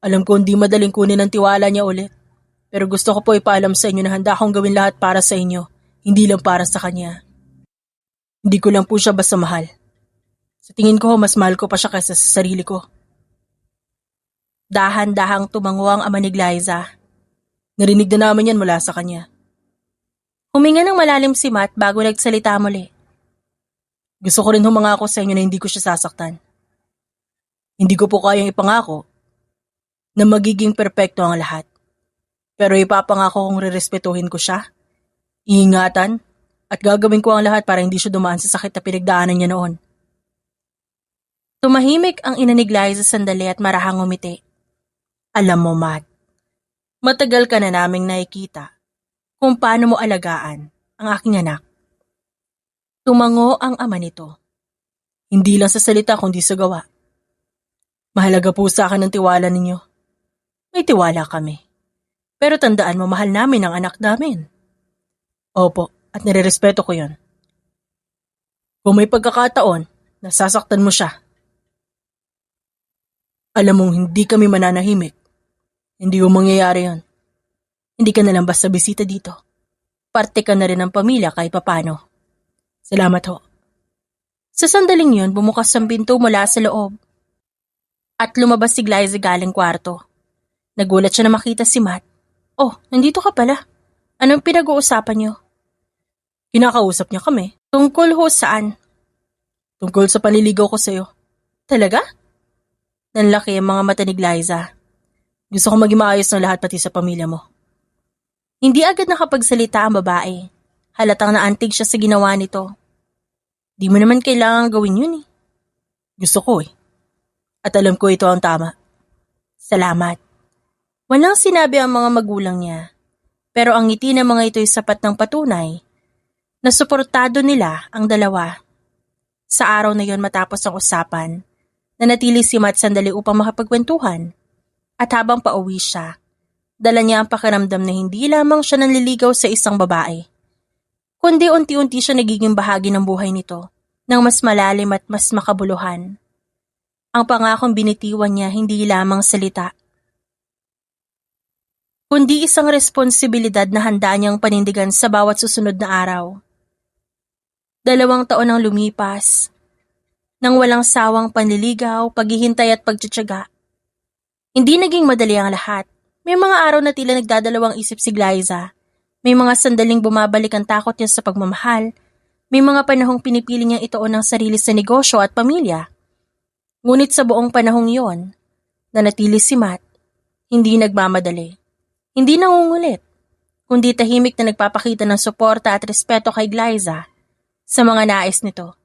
Alam ko hindi madaling kunin ang tiwala niya ulit. Pero gusto ko po ipaalam sa inyo na handa akong gawin lahat para sa inyo, hindi lang para sa kanya. Hindi ko lang po siya basta mahal. Sa tingin ko, mas mahal ko pa siya kaysa sa sarili ko. Dahan-dahang tumango ang ama ni Glyza. Narinig na namin yan mula sa kanya. Huminga ng malalim si Matt bago nagsalita muli. Gusto ko rin humangako sa inyo na hindi ko siya sasaktan. Hindi ko po kayang ipangako na magiging perpekto ang lahat. Pero ipapangako kong rerespetuhin ko siya, iingatan, at gagawin ko ang lahat para hindi siya dumaan sa sakit na pinagdaanan niya noon. Tumahimik ang ina ni Glyza sandali at marahang umiti. Alam mo, Matt, matagal ka na naming nakikita kung paano mo alagaan ang aking anak. Tumango ang ama nito. Hindi lang sa salita kundi sa gawa. Mahalaga po sa akin ang tiwala ninyo. May tiwala kami. Pero tandaan mo, mahal namin ang anak namin. Opo, at nirerespeto ko yon. Kung may pagkakataon, nasasaktan mo siya. Alam mong hindi kami mananahimik. Hindi mo mangyayari yon. Hindi ka na lang basta bisita dito. Parte ka na rin ng pamilya kahit papano. Salamat ho. Sa sandaling yun, bumukas ang pinto mula sa loob. At lumabas si Glyza galing kwarto. Nagulat siya na makita si Matt. Oh, nandito ka pala. Anong pinag-uusapan niyo? Kinakausap niya kami. Tungkol ho saan? Tungkol sa panliligaw ko sa'yo. Talaga? Nanlaki ang mga mata ni Glyza. Gusto ko maging maayos ng lahat pati sa pamilya mo. Hindi agad nakapagsalita ang babae. Halatang naantig siya sa ginawa nito. Di mo naman kailangan gawin yun eh. Gusto ko eh. At alam ko ito ang tama. Salamat. Walang sinabi ang mga magulang niya. Pero ang ngiti ng mga ito'y sapat ng patunay na suportado nila ang dalawa. Sa araw na yon matapos ang usapan, nanatili si Matt sandali upang makapagkwentuhan. At habang pauwi siya, dala niya ang pakiramdam na hindi lamang siya nanliligaw sa isang babae, kundi unti-unti siya nagiging bahagi ng buhay nito ng mas malalim at mas makabuluhan. Ang pangakong binitiwan niya hindi lamang salita, kundi isang responsibilidad na handa niyang panindigan sa bawat susunod na araw. 2 taon ang lumipas, nang walang sawang panliligaw, paghihintay at pagtitiyaga. Hindi naging madali ang lahat. May mga araw na tila nagdadalawang isip si Glyza. May mga sandaling bumabalik ang takot niya sa pagmamahal. May mga panahong pinipili niyang ituon ang sarili sa negosyo at pamilya. Ngunit sa buong panahong iyon, nanatili si Matt, hindi nagmamadali. Hindi nangungulit, kundi tahimik na nagpapakita ng suporta at respeto kay Glyza sa mga nais nito.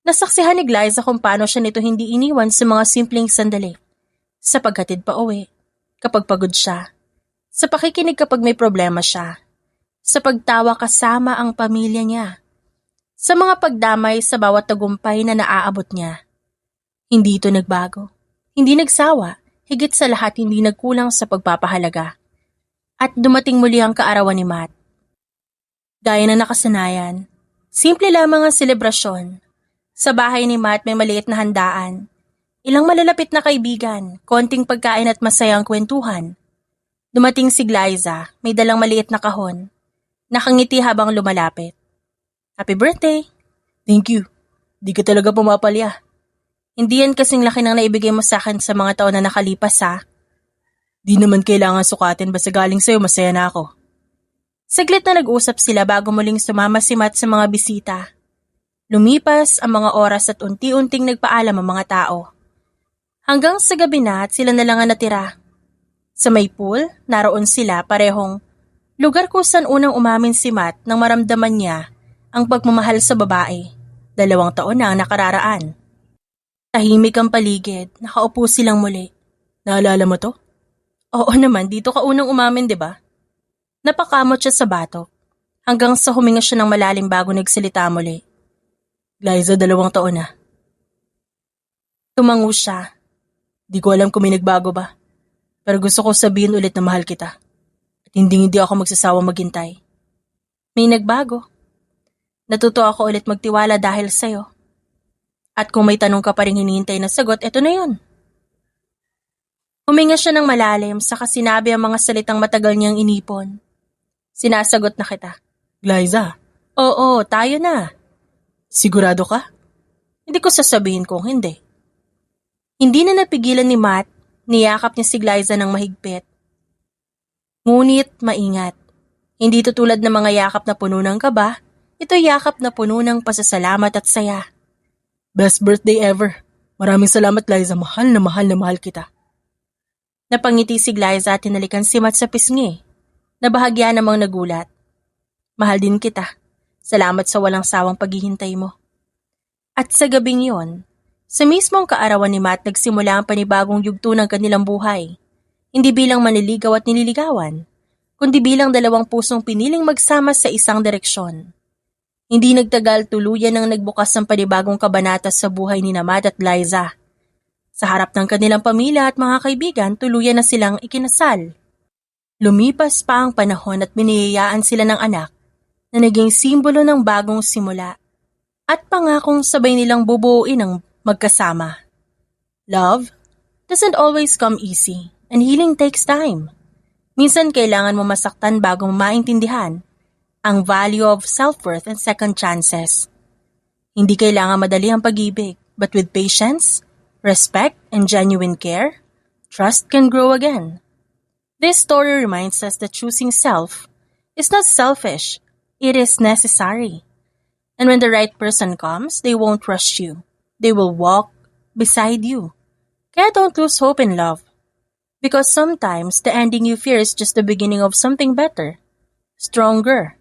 Nasaksihan ni Glyza kung paano siya nito hindi iniwan sa mga simpleng sandali. Sa paghatid pa uwi, kapag pagod siya. Sa pakikinig kapag may problema siya. Sa pagtawa kasama ang pamilya niya. Sa mga pagdamay sa bawat tagumpay na naaabot niya. Hindi ito nagbago. Hindi nagsawa. Higit sa lahat hindi nagkulang sa pagpapahalaga. At dumating muli ang kaarawan ni Matt. Gaya ng nakasanayan, simple lamang ang selebrasyon. Sa bahay ni Matt may maliit na handaan. Ilang malalapit na kaibigan, konting pagkain at masayang kwentuhan. Dumating si Glyza, may dalang maliit na kahon. Nakangiti habang lumalapit. Happy birthday! Thank you. Di ka talaga pumapalya. Hindi yan kasing laki ng naibigay mo sa akin sa mga taon na nakalipas ha. Di naman kailangan sukatin basta galing sa'yo masaya na ako. Saglit na nag-usap sila bago muling sumama si Matt sa mga bisita. Lumipas ang mga oras at unti-unting nagpaalam ang mga tao. Hanggang sa gabi na at sila na lang ang natira. Sa may pool, naroon sila parehong lugar kung saan unang umamin si Matt nang maramdaman niya ang pagmamahal sa babae. 2 taon na ang nakararaan. Tahimik ang paligid, nakaupo silang muli. Naalala mo to? Oo naman, dito ka unang umamin, di ba? Napakamot siya sa batok, hanggang sa huminga siya ng malalim bago nagsalita muli. Glyza, 2 taon na. Tumango siya. Di ko alam kung may nagbago ba. Pero gusto ko sabihin ulit na mahal kita. At hindi ako magsasawang maghintay. May nagbago. Natuto ako ulit magtiwala dahil sa'yo. At kung may tanong ka pa rin hinihintay na sagot, eto na yun. Huminga siya ng malalim saka sinabi ang mga salitang matagal niyang inipon. Sinasagot na kita. Glyza, Oo, tayo na. sigurado ka? Hindi ko sasabihin kung hindi. Hindi na napigilan ni Matt, niyakap niya si Glyza ng mahigpit. Ngunit maingat. Hindi ito tulad ng mga yakap na puno ng kaba, ito yakap na puno ng pasasalamat at saya. Best birthday ever. Maraming salamat, Liza. Mahal na mahal kita. Napangiti si Glyza at tinalikan si Matt sa pisngi. Nabahagya namang nagulat. Mahal din kita. Salamat sa walang sawang paghihintay mo. At sa gabing yon, sa mismong kaarawan ni Matt nagsimula ang panibagong yugto ng kanilang buhay. Hindi bilang manliligaw at nililigawan, kundi bilang dalawang pusong piniling magsama sa isang direksyon. Hindi nagtagal tuluyan nang nagbukas ang panibagong kabanata sa buhay ni Matt at Liza. Sa harap ng kanilang pamilya at mga kaibigan, tuluyan na silang ikinasal. Lumipas pa ang panahon at biniyayaan sila ng anak na naging simbolo ng bagong simula at pangakong sabay nilang bubuuin ang magkasama. Love doesn't always come easy and healing takes time. Minsan kailangan mo masaktan bago maintindihan ang value of self-worth and second chances. Hindi kailangan madali ang pag-ibig, but with patience, respect, and genuine care, trust can grow again. This story reminds us that choosing self is not selfish, it is necessary. And when the right person comes, they won't rush you. They will walk beside you. Kaya don't lose hope in love. Because sometimes the ending you fear is just the beginning of something better, stronger,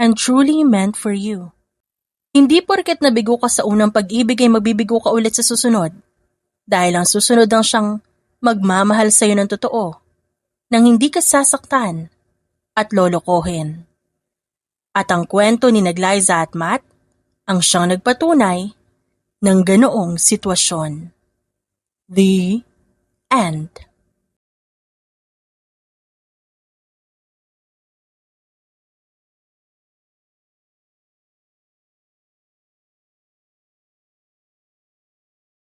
and truly meant for you. Hindi porket nabigo ka sa unang pag-ibig ay mabibigo ka ulit sa susunod. Dahil ang susunod ang siyang magmamahal sa'yo ng totoo, nang hindi ka sasaktan at lolokohin. At ang kwento ni Glyza at Matt ang siyang nagpatunay ng ganoong sitwasyon. The end.